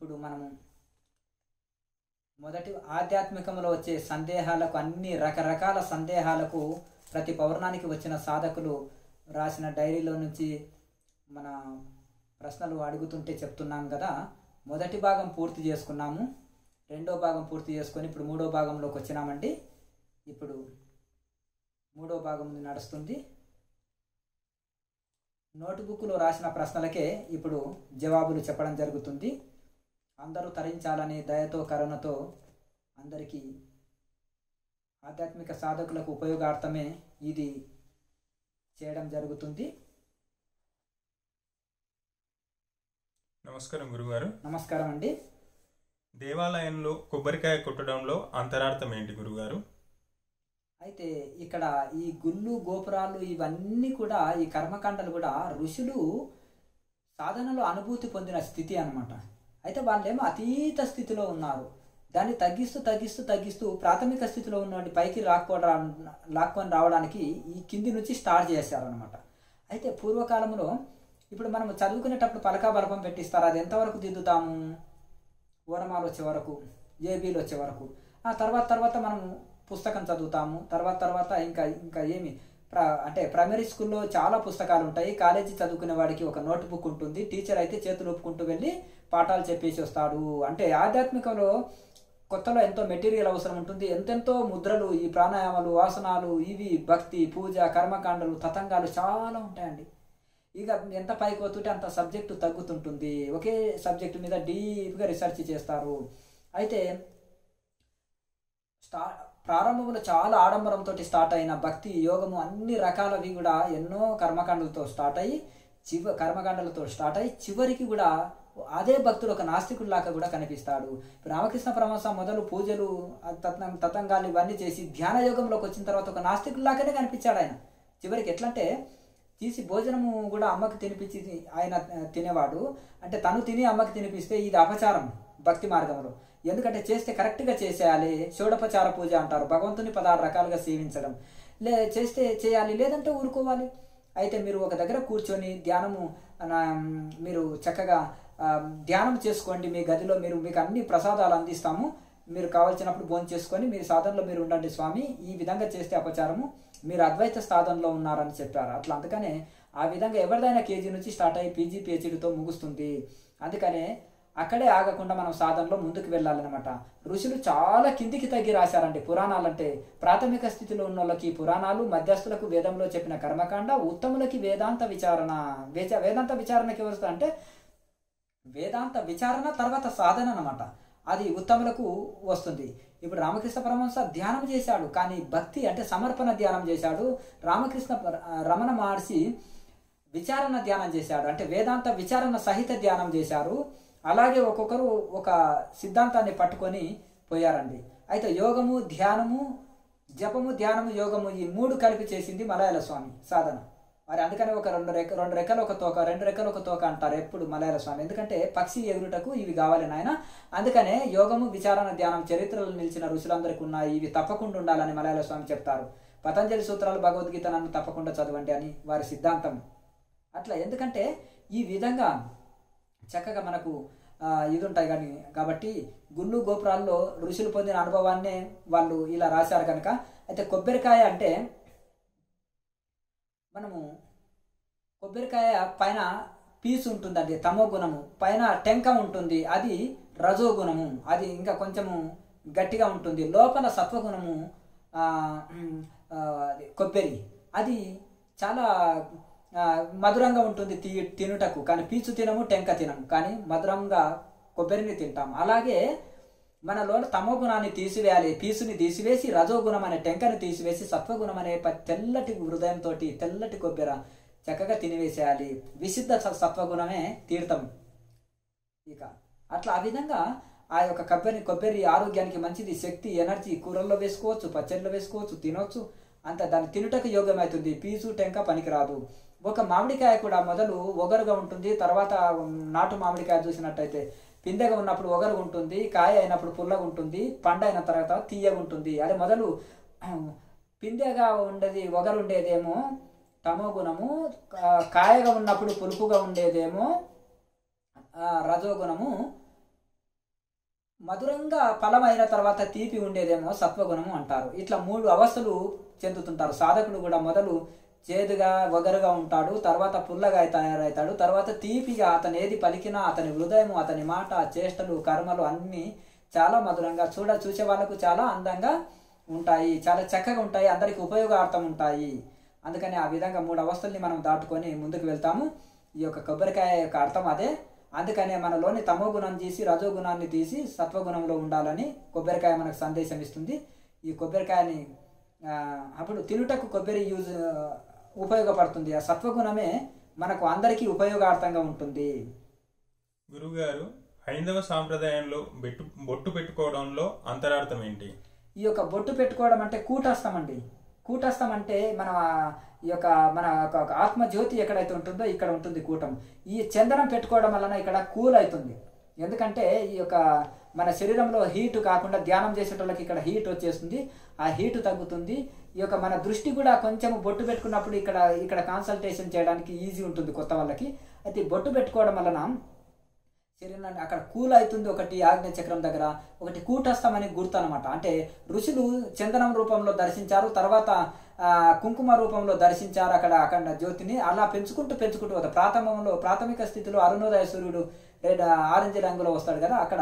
ఇప్పుడు మనము మొదటి ఆధ్యాత్మికంలో వచ్చే సందేహాలకు, అన్ని రకరకాల సందేహాలకు ప్రతి పౌర్ణానికి వచ్చిన సాధకులు రాసిన డైరీలో నుంచి మన ప్రశ్నలు అడుగుతుంటే చెప్తున్నాం కదా. మొదటి భాగం పూర్తి చేసుకున్నాము, రెండో భాగం పూర్తి చేసుకొని ఇప్పుడు మూడో భాగంలోకి వచ్చినామండి. ఇప్పుడు మూడో భాగం నడుస్తుంది. నోట్బుక్లో రాసిన ప్రశ్నలకే ఇప్పుడు జవాబులు చెప్పడం జరుగుతుంది. అందరూ తరించాలని దయతో కరుణతో అందరికీ ఆధ్యాత్మిక సాధకులకు ఉపయోగార్థమే ఇది చేయడం జరుగుతుంది. నమస్కారం గురుగారు. నమస్కారం అండి. దేవాలయంలో కొబ్బరికాయ కొట్టడంలో అంతరార్థం ఏంటి గురుగారు? అయితే ఇక్కడ ఈ గుళ్ళు గోపురాలు ఇవన్నీ కూడా, ఈ కర్మకాండలు కూడా ఋషులు సాధనలో అనుభూతి పొందిన స్థితి అన్నమాట. అయితే వాళ్ళేమో అతీత స్థితిలో ఉన్నారు. దాన్ని తగ్గిస్తూ తగ్గిస్తూ తగ్గిస్తూ ప్రాథమిక స్థితిలో ఉన్నటువంటి పైకి లాక్కొని రావడానికి ఈ కింది నుంచి స్టార్ట్ చేశారనమాట. అయితే పూర్వకాలంలో ఇప్పుడు మనం చదువుకునేటప్పుడు పలకా బలపం పెట్టిస్తారు. అది ఎంతవరకు దిద్దుతాము? ఓరమాలు వచ్చే వరకు, ఏబీలు వచ్చే వరకు. ఆ తర్వాత మనం పుస్తకం చదువుతాము. తర్వాత ఇంకా ఏమి అంటే ప్రైమరీ స్కూల్లో చాలా పుస్తకాలు ఉంటాయి. కాలేజీ చదువుకునే వాడికి ఒక నోట్ బుక్ ఉంటుంది. టీచర్ అయితే చేతులు ఒప్పుకుంటూ వెళ్ళి పాఠాలు చెప్పేసి వస్తాడు. అంటే ఆధ్యాత్మికంలో కొత్తలో ఎంతో మెటీరియల్ అవసరం ఉంటుంది. ఎంతెంతో ముద్రలు, ఈ ప్రాణాయామాలు, ఆసనాలు, ఇవి భక్తి, పూజ, కర్మకాండలు, తతంగాలు చాలా ఉంటాయండి. ఇక ఎంత పైకి పోతుంటే అంత సబ్జెక్టు తగ్గుతుంటుంది. ఒకే సబ్జెక్టు మీద డీప్గా రీసెర్చ్ చేస్తారు. అయితే ప్రారంభంలో చాలా ఆడంబరంతో స్టార్ట్ అయిన భక్తి, యోగము, అన్ని రకాలవి కూడా ఎన్నో కర్మకాండలతో స్టార్ట్ అయ్యి చివరికి కూడా అదే భక్తుడు ఒక నాస్తికుడిలాగా కూడా కనిపిస్తాడు. రామకృష్ణ పరమహంస మొదలు పూజలు, తతంగాలు ఇవన్నీ చేసి ధ్యాన యోగంలోకి వచ్చిన తర్వాత ఒక నాస్తికుడిలాగానే కనిపించాడు ఆయన. చివరికి ఎట్లంటే తీసి భోజనము కూడా అమ్మకి తినిపించి ఆయన తినేవాడు. అంటే తను తిని అమ్మకి తినిపిస్తే ఇది అపచారం భక్తి మార్గంలో. ఎందుకంటే చేస్తే కరెక్ట్గా చేసేయాలి. షోడోపచార పూజ అంటారు. భగవంతుని 16 రకాలుగా సేవించడం. చేస్తే చేయాలి, లేదంటే ఊరుకోవాలి. అయితే మీరు ఒక దగ్గర కూర్చొని ధ్యానము మీరు చక్కగా ధ్యానం చేసుకోండి. మీ గదిలో మీకు అన్ని ప్రసాదాలు అందిస్తాము. మీరు కావాల్సినప్పుడు భోజనం చేసుకొని మీరు సాధనలో మీరు ఉండండి స్వామి. ఈ విధంగా చేస్తే అపచారము, మీరు అద్వైత సాధనలో ఉన్నారని చెప్పారు. అట్లా అందుకనే ఆ విధంగా ఎవరిదైనా కేజీ నుంచి స్టార్ట్ అయ్యి పీజీ పిహెచ్డీతో ముగుస్తుంది. అందుకనే అక్కడే ఆగకుండా మనం సాధనలో ముందుకు వెళ్ళాలన్నమాట. ఋషులు చాలా కిందికి తగ్గి రాశారండి పురాణాలంటే. ప్రాథమిక స్థితిలో ఉన్న వాళ్ళకి పురాణాలు, మధ్యస్థులకు వేదంలో చెప్పిన కర్మకాండ, ఉత్తములకి వేదాంత విచారణ. వేదాంత విచారణకి వస్తుంది అంటే వేదాంత విచారణ తర్వాత సాధన అన్నమాట. అది ఉత్తములకు వస్తుంది. ఇప్పుడు రామకృష్ణ పరమహంస ధ్యానం చేశాడు, కానీ భక్తి అంటే సమర్పణ ధ్యానం చేశాడు. రమణ మహర్షి విచారణ ధ్యానం చేశాడు, అంటే వేదాంత విచారణ సహిత ధ్యానం చేశారు. అలాగే ఒక్కొక్కరు ఒక సిద్ధాంతాన్ని పట్టుకొని పోయారండి. అయితే యోగము, ధ్యానము, జపము, ధ్యానము, యోగము ఈ 3 కలిపి చేసింది మలయాళ స్వామి సాధన. మరి అందుకని ఒక రెండు రెక్కలు ఒక తోక, 2 రెక్కలు ఒక తోక అంటారు ఎప్పుడు మలయాళ స్వామి. ఎందుకంటే పక్షి ఎగురుటకు ఇవి కావాలి నాయన. అందుకనే యోగము, విచారణ, ధ్యానం చరిత్రలో నిలిచిన ఋషులందరికీ ఉన్నాయి. ఇవి తప్పకుండా ఉండాలని మలయాళ స్వామి చెప్తారు. పతంజలి సూత్రాలు, భగవద్గీత నన్ను తప్పకుండా చదవండి అని వారి సిద్ధాంతం. అట్లా ఎందుకంటే ఈ విధంగా చక్కగా మనకు ఇది ఉంటాయి కానీ కాబట్టి గుళ్ళు గోపురాల్లో ఋషులు పొందిన అనుభవాన్నే వాళ్ళు ఇలా రాశారు కనుక. అయితే కొబ్బరికాయ అంటే మనము కొబ్బరికాయ పైన పీసు ఉంటుందండి, తమో గుణము. పైన టెంక ఉంటుంది, అది రజో గుణము. అది ఇంకా కొంచెము గట్టిగా ఉంటుంది. లోపల సత్వగుణము కొబ్బరి, అది చాలా మధురంగా ఉంటుంది తినుటకు. కానీ పీచు తినము, టెంక తినము, కానీ మధురంగా కొబ్బరిని తింటాం. అలాగే మనలో తమో గుణాన్ని తీసివేయాలి, పీసుని తీసివేసి రజోగుణం అనే టెంకని తీసివేసి సత్వగుణం అనే తెల్లటి హృదయంతో తెల్లటి కొబ్బరి చక్కగా తినివేసేయాలి. విశుద్ధ సత్వగుణమే తీర్థం. ఇక అట్లా ఆ విధంగా ఆ యొక్క కొబ్బరి ఆరోగ్యానికి మంచిది, శక్తి, ఎనర్జీ. కూరల్లో వేసుకోవచ్చు, పచ్చడిలో వేసుకోవచ్చు, తినవచ్చు. అంత దాన్ని తినుటకు యోగ్యమవుతుంది. పీసు టెంక పనికిరాదు. ఒక మామిడికాయ కూడా మొదలు ఒగరుగా ఉంటుంది, తర్వాత నాటు మామిడికాయ చూసినట్టయితే పిందెగా ఉన్నప్పుడు ఒగరుగా ఉంటుంది, కాయ అయినప్పుడు పుల్లగా ఉంటుంది, పండు అయిన తర్వాత తీయగా ఉంటుంది. అదే మొదలు పిందెగా ఉండేది ఒగరు ఉండేదేమో తమో గుణము, కాయగా ఉన్నప్పుడు పులుపుగా ఉండేదేమో రజోగుణము, మధురంగా ఫలం అయిన తర్వాత తీపి ఉండేదేమో సత్వగుణము అంటారు. ఇట్లా 3 అవస్థలు చెందుతుంటారు సాధకుడు కూడా. మొదలు చేదుగా వగరుగా ఉంటాడు, తర్వాత పుల్లగా తయారవుతాడు, తర్వాత తీపిగా అతను ఏది పలికినా అతని హృదయం, అతని మాట, చేష్టలు, కర్మలు అన్నీ చాలా మధురంగా చూసే వాళ్ళకు చాలా అందంగా ఉంటాయి, చాలా చక్కగా ఉంటాయి, అందరికి ఉపయోగార్థం ఉంటాయి. అందుకని ఆ విధంగా 3 అవస్థల్ని మనం దాటుకొని ముందుకు వెళ్తాము. ఈ యొక్క కొబ్బరికాయ యొక్క అర్థం అదే. అందుకనే మనలోని తమో గుణం తీసి రజోగుణాన్ని తీసి సత్వగుణంలో ఉండాలని కొబ్బరికాయ మనకు సందేశం ఇస్తుంది. ఈ కొబ్బరికాయని అప్పుడు తినుటకు కొబ్బరి ఉపయోగపడుతుంది. ఆ సత్వగుణమే మనకు అందరికీ ఉపయోగార్థంగా ఉంటుంది. గురుగారు, హైందవ సాంప్రదాయంలో బొట్టు పెట్టుకోవడంలో అంతరార్థం ఏంటి? ఈ యొక్క బొట్టు పెట్టుకోవడం అంటే కూటస్థం అండి. కూటస్థం అంటే మన ఆత్మజ్యోతి ఎక్కడైతే ఉంటుందో ఇక్కడ ఉంటుంది కూటం. ఈ చందనం పెట్టుకోవడం వలన ఇక్కడ కూల్ అవుతుంది. ఎందుకంటే ఈ యొక్క మన శరీరంలో హీటు కాకుండా ధ్యానం చేసేటోళ్ళకి ఇక్కడ హీట్ వచ్చేస్తుంది, ఆ హీటు తగ్గుతుంది. ఈ యొక్క మన దృష్టి కూడా కొంచెం బొట్టు పెట్టుకున్నప్పుడు ఇక్కడ కాన్సల్టేషన్ చేయడానికి ఈజీ ఉంటుంది కొత్త వాళ్ళకి. అయితే బొట్టు పెట్టుకోవడం వలన శరీరాన్ని అక్కడ కూల్ అవుతుంది. ఒకటి ఆగ్నేయ చక్రం దగ్గర, ఒకటి కూటస్థం అని గుర్తు అనమాట. అంటే ఋషులు చందనం రూపంలో దర్శించారు, తర్వాత కుంకుమ రూపంలో దర్శించారు అక్కడ జ్యోతిని. అలా పెంచుకుంటూ ప్రాథమిక స్థితిలో అరుణోదయ సూర్యుడు ఆరెంజ్ రంగులో వస్తాడు కదా, అక్కడ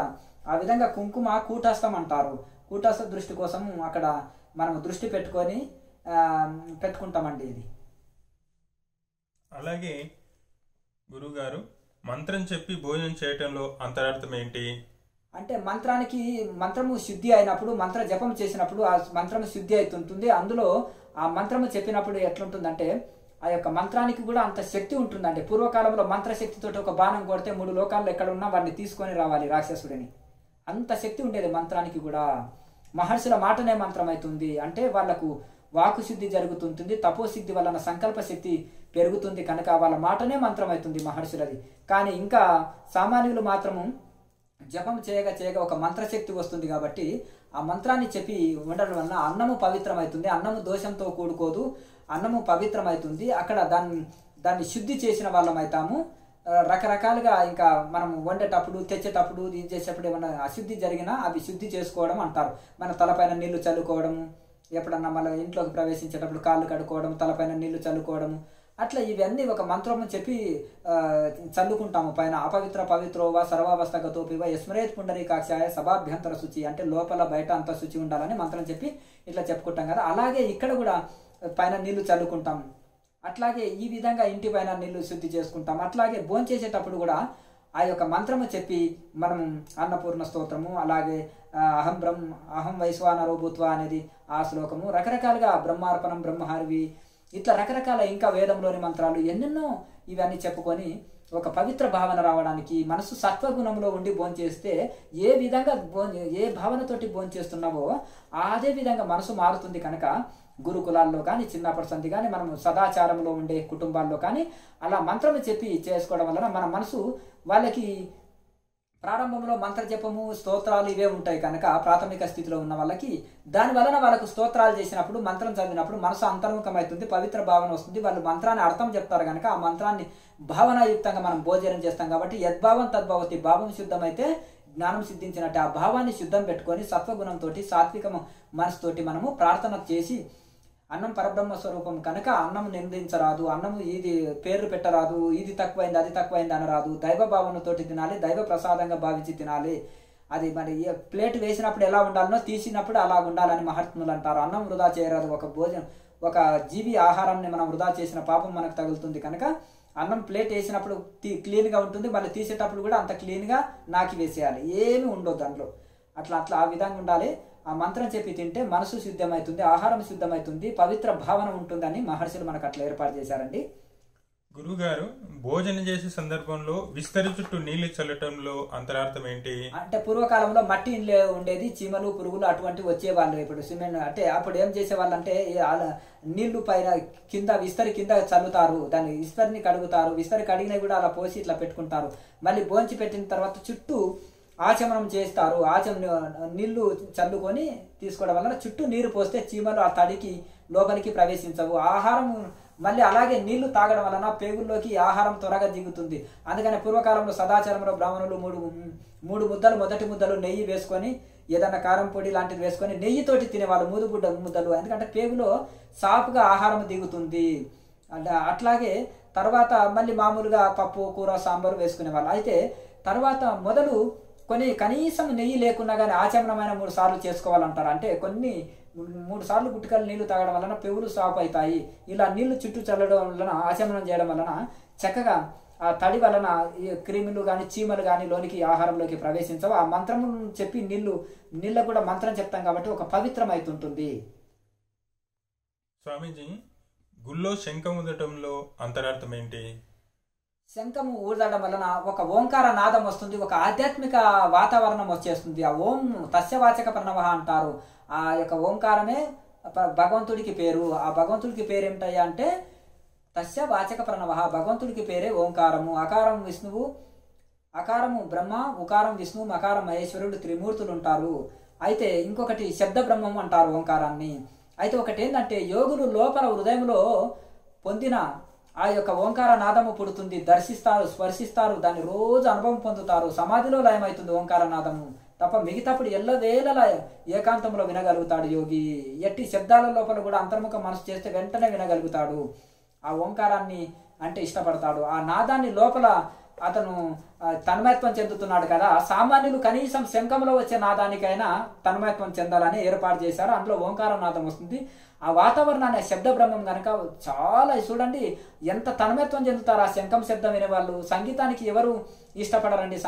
ఆ విధంగా కుంకుమ కూటస్థం అంటారు. కూటస్థ దృష్టి కోసం అక్కడ మనం దృష్టి పెట్టుకుంటామండి ఇది. అలాగే గురుగారు, మంత్రం చెప్పి భోజనం చేయటంలో అంతరార్థం ఏంటి? అంటే మంత్రము శుద్ధి అయినప్పుడు, మంత్ర జపం చేసినప్పుడు ఆ మంత్రము శుద్ధి అవుతుంటుంది. అందులో ఆ మంత్రము చెప్పినప్పుడు ఎట్లుంటుందంటే ఆ యొక్క మంత్రానికి కూడా అంత శక్తి ఉంటుందంటే, పూర్వకాలంలో మంత్రశక్తితో ఒక బాణం కొడితే 3 లోకాల్లో ఎక్కడ ఉన్నా వాడిని తీసుకొని రావాలి రాక్షసుడిని. అంత శక్తి ఉండేది మంత్రానికి కూడా. మహర్షుల మాటనే మంత్రం అవుతుంది అంటే వాళ్లకు వాకు శుద్ధి జరుగుతుంటుంది, తపోశక్తి వలన సంకల్ప శక్తి పెరుగుతుంది కనుక వాళ్ళ మాటనే మంత్రం అవుతుంది మహర్షులది. కానీ ఇంకా సామాన్యులు మాత్రము జపం చేయగా ఒక మంత్రశక్తి వస్తుంది కాబట్టి ఆ మంత్రాన్ని చెప్పి ఉండడం వలన అన్నము పవిత్రమవుతుంది. అన్నము దోషంతో కూడుకోదు, అన్నము పవిత్రమవుతుంది. అక్కడ దాన్ని శుద్ధి చేసిన వాళ్ళం అవుతాము. రకరకాలుగా ఇంకా మనం వండేటప్పుడు, తెచ్చేటప్పుడు, ఇది చేసేటప్పుడు ఏమన్నా అశుద్ధి జరిగినా అవి శుద్ధి చేసుకోవడం అంటారు. మన తలపైన నీళ్లు చల్లుకోవడము, ఎప్పుడన్నా మన ఇంట్లోకి ప్రవేశించేటప్పుడు కాళ్ళు కడుక్కోవడం, తలపైన నీళ్లు చల్లుకోవడము, అట్లా ఇవన్నీ ఒక మంత్రము చెప్పి చల్లుకుంటాము పైన. అపవిత్ర పవిత్రోవా సర్వావస్థగతోపివ యస్మరేత్ పుండరీకాక్షాయ సభాభ్యంతర శుచి, అంటే లోపల బయట అంతా శుచి ఉండాలని మంత్రం చెప్పి ఇట్లా చెప్పుకుంటాం కదా. అలాగే ఇక్కడ కూడా పైన నీళ్లు చల్లుకుంటాం. అట్లాగే ఈ విధంగా ఇంటి పైన నీళ్లు శుద్ధి చేసుకుంటాం. అట్లాగే భోంచేసేటప్పుడు కూడా ఆ యొక్క మంత్రము చెప్పి మనం అన్నపూర్ణ స్తోత్రము, అలాగే అహం వైశ్వానరో భూత్వా అనేది ఆ శ్లోకము, రకరకాలుగా బ్రహ్మార్పణం, బ్రహ్మహారివి, ఇట్లా రకరకాల ఇంకా వేదంలోని మంత్రాలు ఎన్నెన్నో ఇవన్నీ చెప్పుకొని ఒక పవిత్ర భావన రావడానికి, మనసు సత్వగుణంలో ఉండి భోంచేస్తే ఏ విధంగా ఏ భావనతోటి భోంచేస్తున్నావో అదే విధంగా మనసు మారుతుంది. కనుక గురుకులాల్లో కానీ, చిన్నప్పటి సంధి కానీ, మనం సదాచారంలో ఉండే కుటుంబాల్లో కానీ అలా మంత్రము చెప్పి చేసుకోవడం వలన మన మనసు వాళ్ళకి ప్రారంభంలో మంత్ర జపము, స్తోత్రాలు ఇవే ఉంటాయి కనుక ప్రాథమిక స్థితిలో ఉన్న వాళ్ళకి దాని వలన వాళ్ళకు స్తోత్రాలు చేసినప్పుడు, మంత్రం చదివినప్పుడు మనసు అంతర్ముఖమవుతుంది, పవిత్ర భావన వస్తుంది. వాళ్ళు మంత్రాన్ని అర్థం చెప్తారు కనుక ఆ మంత్రాన్ని భావనాయుక్తంగా మనం భోజనం చేస్తాం కాబట్టి యద్భావం తద్భవతి, భావం శుద్ధమైతే జ్ఞానం సిద్ధించినట్టు. ఆ భావాన్ని శుద్ధం పెట్టుకొని సత్వగుణంతో సాత్విక మనసుతోటి మనము ప్రార్థన చేసి, అన్నం పరబ్రహ్మ స్వరూపం కనుక అన్నం నిందించరాదు, అన్నము ఇది పేర్లు పెట్టరాదు, ఇది తక్కువైంది అది తక్కువైంది అనరాదు, దైవ భావనతోటి తినాలి, దైవ ప్రసాదంగా భావించి తినాలి. అది మరి ప్లేట్ వేసినప్పుడు ఎలా ఉండాలనో తీసినప్పుడు అలా ఉండాలని మహాత్ములు అంటారు. అన్నం వృధా చేయరాదు. ఒక జీవి ఆహారాన్ని మనం వృధా చేసిన పాపం మనకు తగులుతుంది కనుక అన్నం ప్లేట్ వేసినప్పుడు క్లీన్గా ఉంటుంది, మళ్ళీ తీసేటప్పుడు కూడా అంత క్లీన్గా నాకి వేసేయాలి, ఏమి ఉండదు దాంట్లో. అట్లా ఆ విధంగా ఉండాలి. ఆ మంత్రం చెప్పి తింటే మనసు శుద్ధమవుతుంది, ఆహారం శుద్ధమవుతుంది, పవిత్ర భావన ఉంటుందని మహర్షులు మనకు అట్లా ఏర్పాటు చేశారండి. గురుగారు, భోజనం చేసే సందర్భంలో విస్తరి చుట్టూ నీళ్లు చల్లటంలో అంతరార్థం ఏంటి? అంటే పూర్వకాలంలో మట్టి ఇండ్లు ఉండేది, చీమలు పురుగులు అటువంటి వచ్చేవాళ్ళు. ఇప్పుడు సిమెంట్ అంటే అప్పుడు ఏం చేసేవాళ్ళు అంటే నీళ్లు పైన విస్తరి కింద చల్లుతారు, దాన్ని విస్తరిని కడుగుతారు, విస్తరి కడిగినవి కూడా అలా పోసి ఇట్లా పెట్టుకుంటారు. మళ్ళీ భోంచి పెట్టిన తర్వాత చుట్టూ ఆచమనం చేస్తారు. నీళ్లు చల్లుకొని తీసుకోవడం వల్ల చుట్టూ నీరు పోస్తే చీమలు ఆ తడికి లోపలికి ప్రవేశించవు. ఆహారం మళ్ళీ అలాగే నీళ్లు తాగడం వలన పేగుల్లోకి ఆహారం త్వరగా దిగుతుంది. అందుకని పూర్వకాలంలో సదాచారంలో బ్రాహ్మణులు మూడు ముద్దలు, మొదటి ముద్దలు నెయ్యి వేసుకొని ఏదన్నా కారం పొడి లాంటిది వేసుకొని నెయ్యితోటి తినేవాళ్ళు ముద్దలు. ఎందుకంటే పేగులో సాపుగా ఆహారం దిగుతుంది. అట్లాగే తర్వాత మళ్ళీ మామూలుగా పప్పు, కూర, సాంబారు వేసుకునేవాళ్ళు. అయితే తర్వాత మొదలు కనీసం నెయ్యి లేకున్నా కానీ ఆచమనమైన 3 సార్లు చేసుకోవాలంటారు. అంటే 3 సార్లు గుట్టికలు నీళ్లు తాగడం వలన పెవులు సాపు అవుతాయి. ఇలా నీళ్లు చుట్టూ చల్లడం వలన, ఆచమనం చేయడం వలన చక్కగా ఆ తడి వలన ఈ క్రిములు కానీ చీమలు కానీ లోనికి ఆహారంలోకి ప్రవేశించవు. ఆ మంత్రము చెప్పి నీళ్ళకు కూడా మంత్రం చెప్తాం కాబట్టి ఒక పవిత్రం అవుతుంటుంది. స్వామీజీ, గుళ్ళో శంఖం ఊదటంలో అంతరార్థం ఏంటి? శంఖము ఊదడం వలన ఒక ఓంకార నాదం వస్తుంది, ఒక ఆధ్యాత్మిక వాతావరణం వచ్చేస్తుంది. ఆ ఓం తస్యవాచక ప్రణవ అంటారు. ఆ యొక్క ఓంకారమే భగవంతుడికి పేరు. ఆ భగవంతుడికి పేరు ఏమిటయ్యా అంటే తస్యవాచక ప్రణవ. భగవంతుడికి పేరే ఓంకారము. అకారం విష్ణువు, అకారము బ్రహ్మ, ఉకారం విష్ణువు, మకారం మహేశ్వరుడు, త్రిమూర్తులు ఉంటారు. అయితే ఇంకొకటి శబ్ద బ్రహ్మము అంటారు ఓంకారాన్ని. అయితే ఒకటి ఏంటంటే యోగులు లోపల హృదయంలో పొందిన ఆ యొక్క ఓంకార నాదము పుడుతుంది, దర్శిస్తారు, స్పర్శిస్తారు, దాన్ని రోజు అనుభవం పొందుతారు. సమాధిలో లయమవుతుంది ఓంకార నాదము తప్ప మిగతాప్పుడు ఎల్లవేళలా ఏకాంతంలో వినగలుగుతాడు యోగి. ఎట్టి శబ్దాల లోపల కూడా అంతర్ముఖ మనసు చేస్తే వెంటనే వినగలుగుతాడు. ఆ ఓంకారాన్ని అంటే ఇష్టపడతాడు. ఆ నాదాన్ని లోపల అతను తన్మయత్వం చెందుతున్నాడు కదా. సామాన్యులు కనీసం శంఖంలో వచ్చే నాదానికైనా తన్మయత్వం చెందాలని ఏర్పాటు చేశారు. అందులో ఓంకార నాదం వస్తుంది. ఆ వాతావరణాన్ని శబ్ద బ్రహ్మం కనుక చాలా చూడండి ఎంత తన్మయత్వం చెందుతారు ఆ శంఖం శబ్దం వినేవాళ్ళు. సంగీతానికి ఎవరు ఇష్టపడరండి?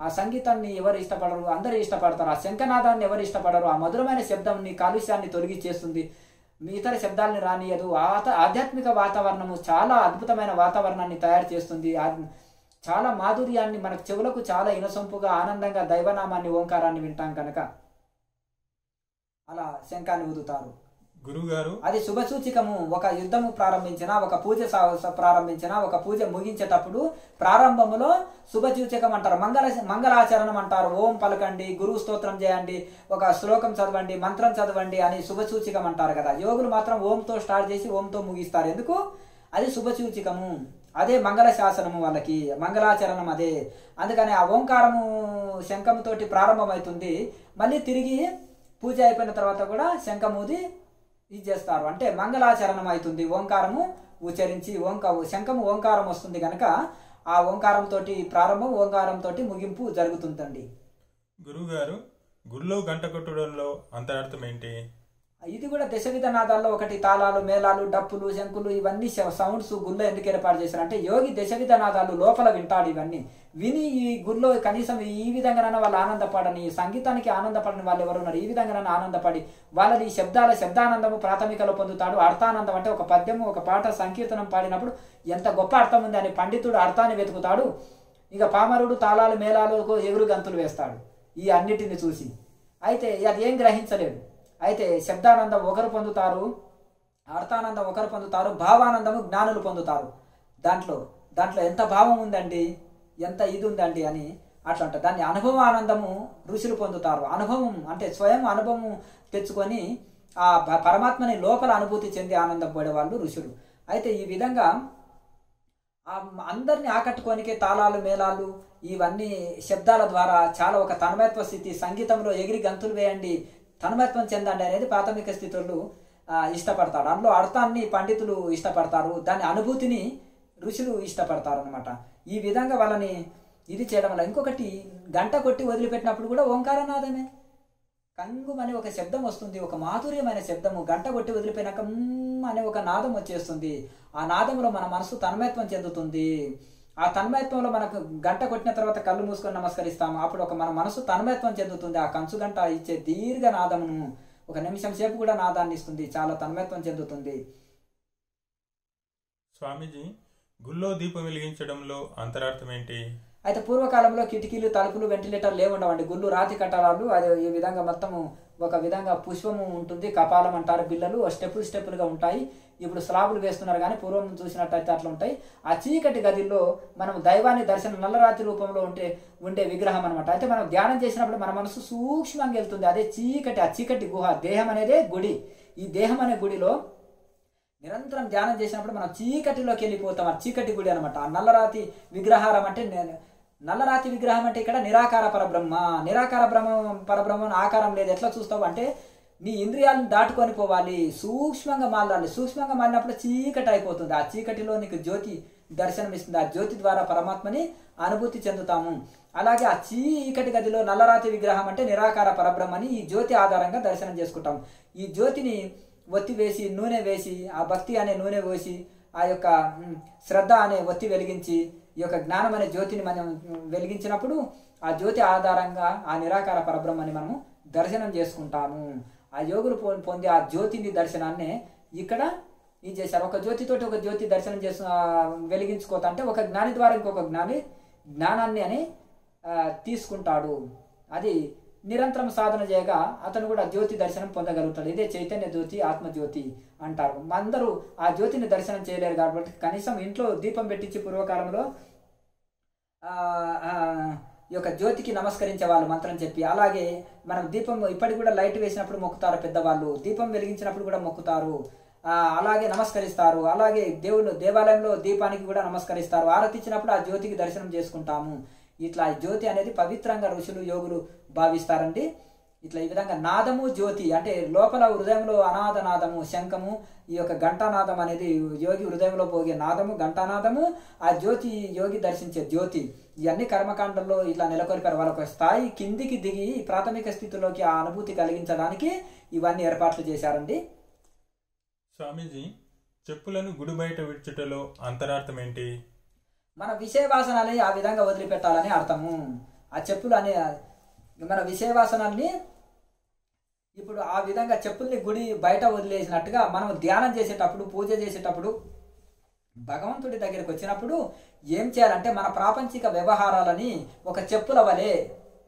ఆ సంగీతాన్ని ఎవరు ఇష్టపడరు? అందరూ ఇష్టపడతారు. ఆ శంఖనాదాన్ని ఎవరు ఇష్టపడరు? ఆ మధురమైన శబ్దంని కాలుష్యాన్ని తొలగించేస్తుంది, మీ ఇతర శబ్దాలని రానియదు. ఆధ్యాత్మిక వాతావరణము చాలా అద్భుతమైన వాతావరణాన్ని తయారు చేస్తుంది. చాలా మాధుర్యాన్ని మనకు చెవులకు చాలా ఇనసొంపుగా ఆనందంగా దైవనామాన్ని ఓంకారాన్ని వింటాం కనుక అలా శంఖాన్ని ఊదుతారు. గురుగారు, అది శుభసూచికము. ఒక యుద్ధము ప్రారంభించిన, ఒక పూజ ప్రారంభించిన, ఒక పూజ ముగించేటప్పుడు ప్రారంభములో శుభసూచకం అంటారు, మంగళాచరణం అంటారు. ఓం పలకండి, గురువు స్తోత్రం చేయండి, ఒక శ్లోకం చదవండి, మంత్రం చదవండి అని శుభసూచికం అంటారు కదా. యోగులు మాత్రం ఓంతో స్టార్ట్ చేసి ఓంతో ముగిస్తారు. ఎందుకు? అది శుభసూచికము. అదే మంగళ శాసనము, వాళ్ళకి మంగళాచరణం అదే. అందుకని ఆ ఓంకారము శంఖముతోటి ప్రారంభమవుతుంది. మళ్ళీ తిరిగి పూజ అయిపోయిన తర్వాత కూడా శంఖమూది ఇది చేస్తారు. అంటే మంగళాచరణం అవుతుంది. ఓంకారము ఉచ్చరించి శంఖము ఓంకారం వస్తుంది కనుక ఆ ఓంకారంతో ప్రారంభం, ఓంకారంతో ముగింపు జరుగుతుందండి. గురువుగారు, గుళ్ళో గంట కొట్టడంలో అంతరార్థం ఏంటి? ఇది కూడా దశవిధ నాదాల్లో ఒకటి. తాళాలు, మేళాలు, డప్పులు, శంకులు ఇవన్నీ సౌండ్స్ గుళ్ళో ఎందుకు ఏర్పాటు చేశారు అంటే యోగి దశవిధ నాదాలు లోపల వింటాడు. ఇవన్నీ విని ఈ గుళ్ళో కనీసం ఈ విధంగానైనా వాళ్ళు ఆనందపడని, సంగీతానికి ఆనందపడని వాళ్ళు ఎవరు ఉన్నారు? ఈ విధంగానైనా ఆనందపడి వాళ్ళని శబ్దానందము ప్రాథమికలో పొందుతాడు. అర్థానందం అంటే ఒక పద్యము, ఒక పాట, సంకీర్తనం పాడినప్పుడు ఎంత గొప్ప అర్థం ఉంది అని పండితుడు అర్థాన్ని వెతుకుతాడు. ఇక పామరుడు తాళాలు, మేళాలకు ఎగురు గంతులు వేస్తాడు ఈ అన్నిటిని చూసి. అయితే అది ఏం గ్రహించలేడు. అయితే శబ్దానందం ఒకరు పొందుతారు, అర్థానందం ఒకరు పొందుతారు, భావానందము జ్ఞానులు పొందుతారు. దాంట్లో ఎంత భావం ఉందండి, ఎంత ఇది ఉందండి అని అట్లా అంటారు. దాన్ని అనుభవానందము ఋషులు పొందుతారు. అనుభవం అంటే స్వయం అనుభవం తెచ్చుకొని ఆ పరమాత్మని లోపల అనుభూతి చెంది ఆనందపడే వాళ్ళు ఋషులు. అయితే ఈ విధంగా అందరిని ఆకట్టుకోనికే తాళాలు, మేళాలు ఇవన్నీ శబ్దాల ద్వారా చాలా ఒక తన్మయత్వ స్థితి, సంగీతంలో ఎగిరి గంతులు వేయండి, తన్మయత్వం చెందండి అనేది ప్రాథమిక స్థితులు ఇష్టపడతాడు. అందులో అర్థాన్ని పండితులు ఇష్టపడతారు, దాని అనుభూతిని ఋషులు ఇష్టపడతారు అనమాట. ఈ విధంగా వాళ్ళని ఇది చేయడం వల్ల ఇంకొకటి గంట కొట్టి వదిలిపెట్టినప్పుడు కూడా ఓంకారనాదమే కంగుమని ఒక శబ్దం వస్తుంది, ఒక మాధుర్యమైన శబ్దము. గంట కొట్టి వదిలిపోయినాక అనే ఒక నాదం వచ్చేస్తుంది. ఆ నాదంలో మన మనసు తన్మయత్వం చెందుతుంది. ఆ తన్మయత్వంలో మనకు గంట కొట్టిన తర్వాత కళ్ళు మూసుకొని నమస్కరిస్తాము. అప్పుడు మన మనసు తన్మయత్వం చెందుతుంది. ఆ కంచు గంట ఇచ్చే దీర్ఘ నాదమును 1 నిమిషం సేపు కూడా నాదాన్ని ఇస్తుంది, చాలా తన్మయత్వం చెందుతుంది. స్వామీజీ, గుళ్ళో దీపం వెలిగించడంలో అంతరార్థం ఏంటి? అయితే పూర్వకాలంలో కిటికీలు, తలుపులు, వెంటిలేటర్ లేవుండవండి. గుళ్ళు రాతి కట్టడాలు. అది ఈ విధంగా మొత్తము ఒక విధంగా పుష్పము ఉంటుంది, కపాలం అంటారు, బిల్లలు స్టెప్పులుగా ఉంటాయి. ఇప్పుడు స్లాబులు వేస్తున్నారు కానీ పూర్వం చూసినట్టయితే అట్లా ఉంటాయి. ఆ చీకటి గదిలో మనం దైవాన్ని దర్శనం నల్లరాతి రూపంలో ఉండే విగ్రహం అనమాట. అయితే మనం ధ్యానం చేసినప్పుడు మన మనసు సూక్ష్మంగా వెళ్తుంది. అదే ఆ చీకటి గుహ. దేహం అనేదే గుడి. ఈ దేహం అనే గుడిలో నిరంతరం ధ్యానం చేసినప్పుడు మనం చీకటిలోకి వెళ్ళిపోతాం. ఆ చీకటి గుడి అనమాట. ఆ నల్లరాతి విగ్రహారం అంటే నల్లరాతి విగ్రహం అంటే ఇక్కడ నిరాకార పరబ్రహ్మ. నిరాకార పరబ్రహ్మ ఆకారం లేదు. ఎట్లా చూస్తావు అంటే నీ ఇంద్రియాలను దాటుకొని పోవాలి, సూక్ష్మంగా మారాలి. సూక్ష్మంగా మారినప్పుడు చీకటి అయిపోతుంది. ఆ చీకటిలో నీకు జ్యోతి దర్శనం ఇస్తుంది. ఆ జ్యోతి ద్వారా పరమాత్మని అనుభూతి చెందుతాము. అలాగే ఆ చీకటి గదిలో నల్లరాతి విగ్రహం అంటే నిరాకార పరబ్రహ్మని ఈ జ్యోతి ఆధారంగా దర్శనం చేసుకుంటాం. ఈ జ్యోతిని ఒత్తి వేసి నూనె వేసి ఆ భక్తి అనే నూనె వేసి ఆ యొక్క శ్రద్ధ అనే ఒత్తి వెలిగించి ఈ యొక్క జ్ఞానం అనే జ్యోతిని మనం వెలిగించినప్పుడు ఆ జ్యోతి ఆధారంగా ఆ నిరాకార పరబ్రహ్మని మనము దర్శనం చేసుకుంటాము. ఆ యోగులు పొందే ఆ జ్యోతిని దర్శనాన్ని ఇక్కడ ఇది చేశారు. ఒక జ్యోతితోటి ఒక జ్యోతి దర్శనం వెలిగించుకోతా అంటే ఒక జ్ఞాని ద్వారా ఇంకొక జ్ఞాని జ్ఞానాన్ని అని తీసుకుంటాడు. అది నిరంతరం సాధన చేయగా అతను కూడా జ్యోతి దర్శనం పొందగలుగుతాడు. ఇదే చైతన్య జ్యోతి, ఆత్మజ్యోతి అంటారు. అందరూ ఆ జ్యోతిని దర్శనం చేయలేరు కాబట్టి కనీసం ఇంట్లో దీపం పెట్టించి పూర్వకాలంలో ఈ యొక్క జ్యోతికి నమస్కరించే వాళ్ళు మంత్రం చెప్పి, అలాగే మనం దీపం ఇప్పటికి కూడా లైట్ వేసినప్పుడు మొక్కుతారు పెద్దవాళ్ళు, దీపం వెలిగించినప్పుడు కూడా మొక్కుతారు, అలాగే నమస్కరిస్తారు. అలాగే దేవాలయంలో దీపానికి కూడా నమస్కరిస్తారు. ఆరతి ఇచ్చినప్పుడు ఆ జ్యోతికి దర్శనం చేసుకుంటాము. ఇట్లా జ్యోతి అనేది పవిత్రంగా ఋషులు యోగులు భావిస్తారండి. ఇట్లా ఈ విధంగా నాదము జ్యోతి అంటే లోపల హృదయంలో అనాథ నాదము శంఖము, ఈ యొక్క ఘంటానాదం అనేది యోగి హృదయంలో పోగే నాదము ఘంటానాదము, ఆ జ్యోతి యోగి దర్శించే జ్యోతి. ఇవన్నీ కర్మకాండంలో ఇట్లా నెలకొల్పారు. వాళ్ళొక స్థాయి కిందికి దిగి ప్రాథమిక స్థితిలోకి ఆ అనుభూతి కలిగించడానికి ఇవన్నీ ఏర్పాట్లు చేశారండి. స్వామీజీ, చెప్పులను గుడి బయట విడుచుటలో అంతరార్థం ఏంటి? మన విషయవాసనాలని ఆ విధంగా వదిలిపెట్టాలని అర్థము. ఆ చెప్పులు అనే మన విషయవాసనాన్ని ఇప్పుడు ఆ విధంగా చెప్పుల్ని గుడి బయట వదిలేసినట్టుగా మనం ధ్యానం చేసేటప్పుడు పూజ చేసేటప్పుడు భగవంతుడి దగ్గరికి వచ్చినప్పుడు ఏం చేయాలంటే మన ప్రాపంచిక వ్యవహారాలని ఒక చెప్పుల వలె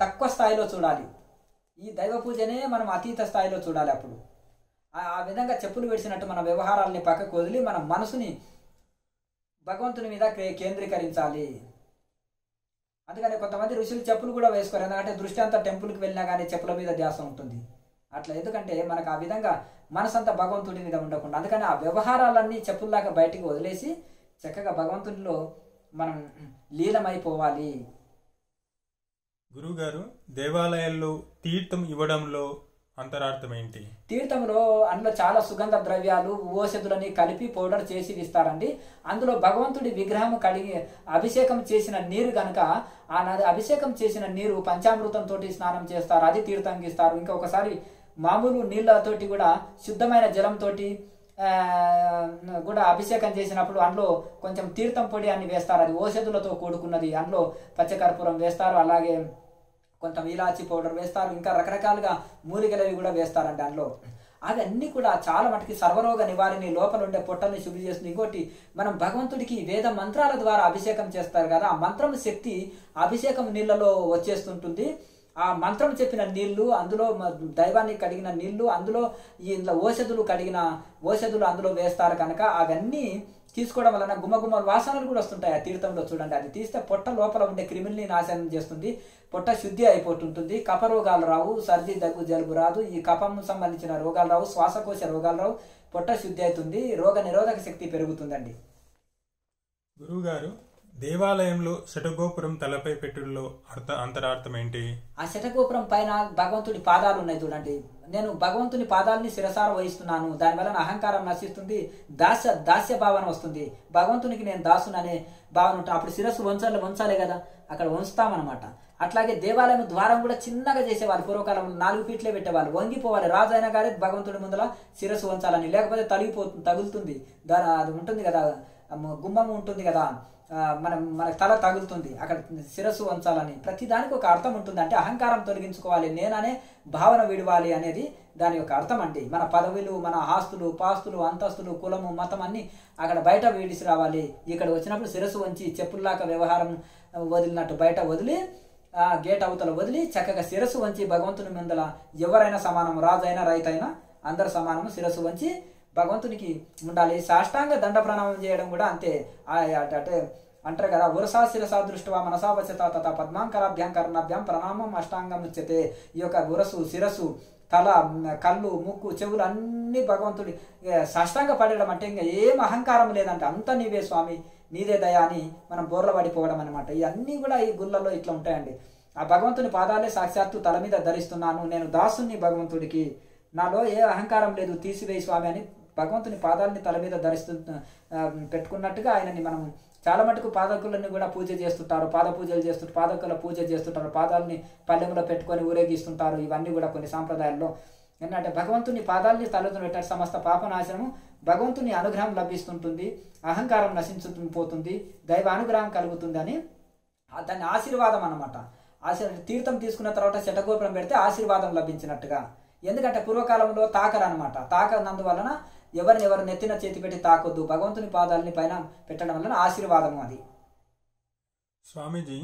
తక్కువ స్థాయిలో చూడాలి. ఈ దైవ పూజనే మనం అతీత స్థాయిలో చూడాలి. అప్పుడు ఆ విధంగా చెప్పులు విడిచినట్టు మన వ్యవహారాలని పక్కకు వదిలి మన మనసుని భగవంతుని మీద కేంద్రీకరించాలి. అందుకని కొంతమంది ఋషులు చెప్పులు కూడా వేసుకోరు. ఎందుకంటే దృష్టి అంతా టెంపుల్కి వెళ్ళినా కానీ చెప్పుల మీద ధ్యాస ఉంటుంది. అట్లా ఎందుకంటే మనకు ఆ విధంగా మనసంతా భగవంతుడి మీద ఉండకుండా, అందుకని ఆ వ్యవహారాలన్నీ చెప్పుల్లాగా బయటికి వదిలేసి చక్కగా భగవంతుడిలో మనం లీలమైపోవాలి. గురువుగారు, దేవాలయాల్లో తీర్థం ఇవ్వడంలో అంతరార్థం ఏంటి? తీర్థంలో అందులో చాలా సుగంధ ద్రవ్యాలు ఓషధులని కలిపి పౌడర్ చేసి ఇస్తారండి. అందులో భగవంతుడి విగ్రహం కడిగి అభిషేకం చేసిన నీరు కనుక ఆ అభిషేకం చేసిన నీరు పంచామృతంతో స్నానం చేస్తారు, అది తీర్థంకి ఇస్తారు. ఇంకొకసారి మామూలు నీళ్ళతోటి కూడా శుద్ధమైన జలంతో కూడా అభిషేకం చేసినప్పుడు అందులో కొంచెం తీర్థం పొడి అని వేస్తారు. అది ఓషధులతో కూడుకున్నది. అందులో పచ్చకర్పూరం వేస్తారు, అలాగే కొంత ఇలాచి పౌడర్ వేస్తారు, ఇంకా రకరకాలుగా మూలికలవి కూడా వేస్తారండి అందులో. అవన్నీ కూడా చాలా మటుకి సర్వరోగ నివారిణి, లోపల ఉండే పొట్టల్ని శుద్ధి చేస్తుంది. ఇంకోటి మనం భగవంతుడికి వేద మంత్రాల ద్వారా అభిషేకం చేస్తారు కదా, ఆ మంత్రం శక్తి అభిషేకం నీళ్ళలో వచ్చేస్తుంటుంది. ఆ మంత్రం చెప్పిన నీళ్లు, అందులో దైవాన్ని కడిగిన నీళ్లు, అందులో ఈ ఓషధులు అందులో వేస్తారు కనుక అవన్నీ తీసుకోవడం వలన గుమ్మగుమ్మ వాసనలు కూడా వస్తుంటాయి ఆ తీర్థంలో. చూడండి, అది తీస్తే పొట్ట లోపల ఉండే క్రిమిల్ని నాశనం చేస్తుంది, పొట్ట శుద్ధి అయిపోతుంటుంది, కఫ రోగాలు రావు, సర్ది దగ్గు జలుబు రాదు, ఈ కఫం సంబంధించిన రోగాలు రావు, శ్వాసకోశ రోగాలు రావు, పొట్ట శుద్ధి అవుతుంది, రోగ నిరోధక శక్తి పెరుగుతుందండి. గురువుగారు, దేవాలయంలో శటగోపురం తలపై పెట్టుల్లో అంతరార్థం ఏంటి? ఆ శటగోపురం పైన భగవంతుడి పాదాలు ఉన్నాయి చూడండి. నేను భగవంతుని పాదాలని శిరసార వహిస్తున్నాను, దానివల్ల అహంకారం నశిస్తుంది, దాస్య భావన వస్తుంది, భగవంతునికి నేను దాసును అనే భావన ఉంటుంది. అప్పుడు శిరస్సు వంచాలే కదా, అక్కడ వంచుతామన్నమాట. అట్లాగే దేవాలయం ద్వారం కూడా చిన్నగా చేసేవాళ్ళు. పూర్వకాలం 4 ఫీట్లే పెట్టేవాళ్ళు. వంగిపోవాలి, రాజు అయినా కానీ భగవంతుడి ముందర శిరస్సు వంచాలని, లేకపోతే తగులుతుంది. అది ఉంటుంది కదా, గుమ్మం ఉంటుంది కదా, మనకు తల తగులుతుంది, అక్కడ శిరస్సు వంచాలని. ప్రతిదానికి ఒక అర్థం ఉంటుంది. అంటే అహంకారం తొలగించుకోవాలి, నేననే భావన విడవాలి అనేది దాని యొక్క అర్థం అండి. మన పదవులు, మన ఆస్తులు, పాస్తులు, అంతస్తులు, కులము, మతం అన్ని అక్కడ బయట విడిసి రావాలి. ఇక్కడ వచ్చినప్పుడు శిరస్సు వంచి చెప్పుల్లాక వ్యవహారం వదిలినట్టు బయట వదిలి గేట్ అవతల వదిలి చక్కగా శిరస్సు వంచి భగవంతుని ముందల ఎవరైనా సమానం, రాజు అయినా రైతు అయినా అందరు సమానము, శిరస్సు వంచి భగవంతునికి ఉండాలి. సాష్టాంగ దండ ప్రణామం చేయడం కూడా అంతే. అంటే అంటారు కదా, వరుసా శిరసా దృష్టివా మనసా వచత తథా పద్మాంకరాభ్యాం కర్ణాభ్యాం ప్రణామం అష్టాంగం ఉచ్యతే. ఈ యొక్క శిరస్సు తల, కళ్ళు, ముక్కు, చెవులు అన్నీ భగవంతుడి సాష్టాంగ పడడం అంటే ఇంకా ఏం అహంకారం లేదంటే అంత నీవే స్వామి, నీదే దయ అని మనం బోర్ల పడిపోవడం అనమాట. ఇవన్నీ కూడా ఈ గుళ్ళల్లో ఇట్లా ఉంటాయండి. ఆ భగవంతుని పాదాలే సాక్షాత్తు తల మీద ధరిస్తున్నాను, నేను దాసుని భగవంతుడికి, నాలో ఏ అహంకారం లేదు, తీసివేయి స్వామి అని భగవంతుని పాదాలని తల మీద పెట్టుకున్నట్టుగా ఆయనని మనం చాలా మటుకు పాదకులని కూడా పూజ చేస్తుంటారు, పాద పూజలు చేస్తుంటారు, పాదకుల పూజ చేస్తుంటారు, పాదాలని పల్లెములో పెట్టుకొని ఊరేగిస్తుంటారు. ఇవన్నీ కూడా కొన్ని సాంప్రదాయాల్లో ఏంటంటే భగవంతుని పాదాలని తలతో పెట్టారు, సమస్త పాపనాశనము, భగవంతుని అనుగ్రహం లభిస్తుంటుంది, అహంకారం నశించుపోతుంది, దైవ అనుగ్రహం కలుగుతుంది అని దాన్ని ఆశీర్వాదం అనమాట. తీర్థం తీసుకున్న తర్వాత శటగోపురం పెడితే ఆశీర్వాదం లభించినట్టుగా. ఎందుకంటే పూర్వకాలంలో తాకరనమాట, తాకనందువలన ఎవరు నెత్తిన చేతి పెట్టి తాకొద్దు, భగవంతుని పాదాలని పైన పెట్టడం వలన ఆశీర్వాదం అది. స్వామీజీ,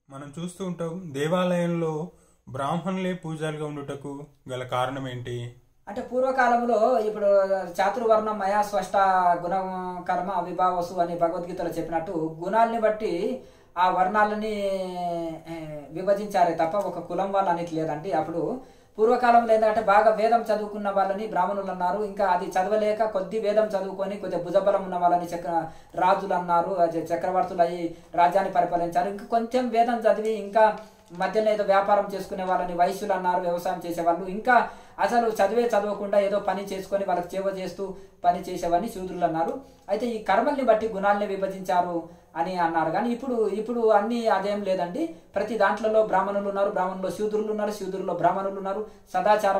మనం చూస్తూ ఉంటాం దేవాలయంలో బ్రాహ్మణులే పూజారులుగా ఉండుటకు గల కారణం ఏంటి అంటే పూర్వకాలంలో ఇప్పుడు చాతుర్వర్ణం మయా స్పష్ట గుణ కర్మ అవిభావసు అని భగవద్గీతలో చెప్పినట్టు గుణాలని బట్టి ఆ వర్ణాలని విభజించారే తప్ప ఒక కులం వాళ్ళు అనేది లేదండి. అప్పుడు పూర్వకాలంలో ఏంటంటే బాగా వేదం చదువుకున్న వాళ్ళని బ్రాహ్మణులు అన్నారు, ఇంకా అది చదవలేక కొద్ది వేదం చదువుకొని కొద్దిగా భుజబలం ఉన్న వాళ్ళని రాజులు అన్నారు, చక్రవర్తులు అయ్యి రాజ్యాన్ని పరిపాలించారు. ఇంకా కొంచెం వేదం చదివి ఇంకా మధ్యలో ఏదో వ్యాపారం చేసుకునే వాళ్ళని వైశ్యులు అన్నారు, వ్యవసాయం చేసేవాళ్ళు. ఇంకా అసలు చదవకుండా ఏదో పని చేసుకొని వాళ్ళకి సేవ చేస్తూ పని చేసేవాడిని శూద్రులు అన్నారు. అయితే ఈ కర్మల్ని బట్టి గుణాలని విభజించారు అని అన్నారు. కానీ ఇప్పుడు అన్ని అదేం లేదండి. ప్రతి దాంట్లో బ్రాహ్మణులు ఉన్నారు, బ్రాహ్మణుల్లో శూద్రులు ఉన్నారు, శూద్రుల్లో బ్రాహ్మణులు ఉన్నారు, సదాచార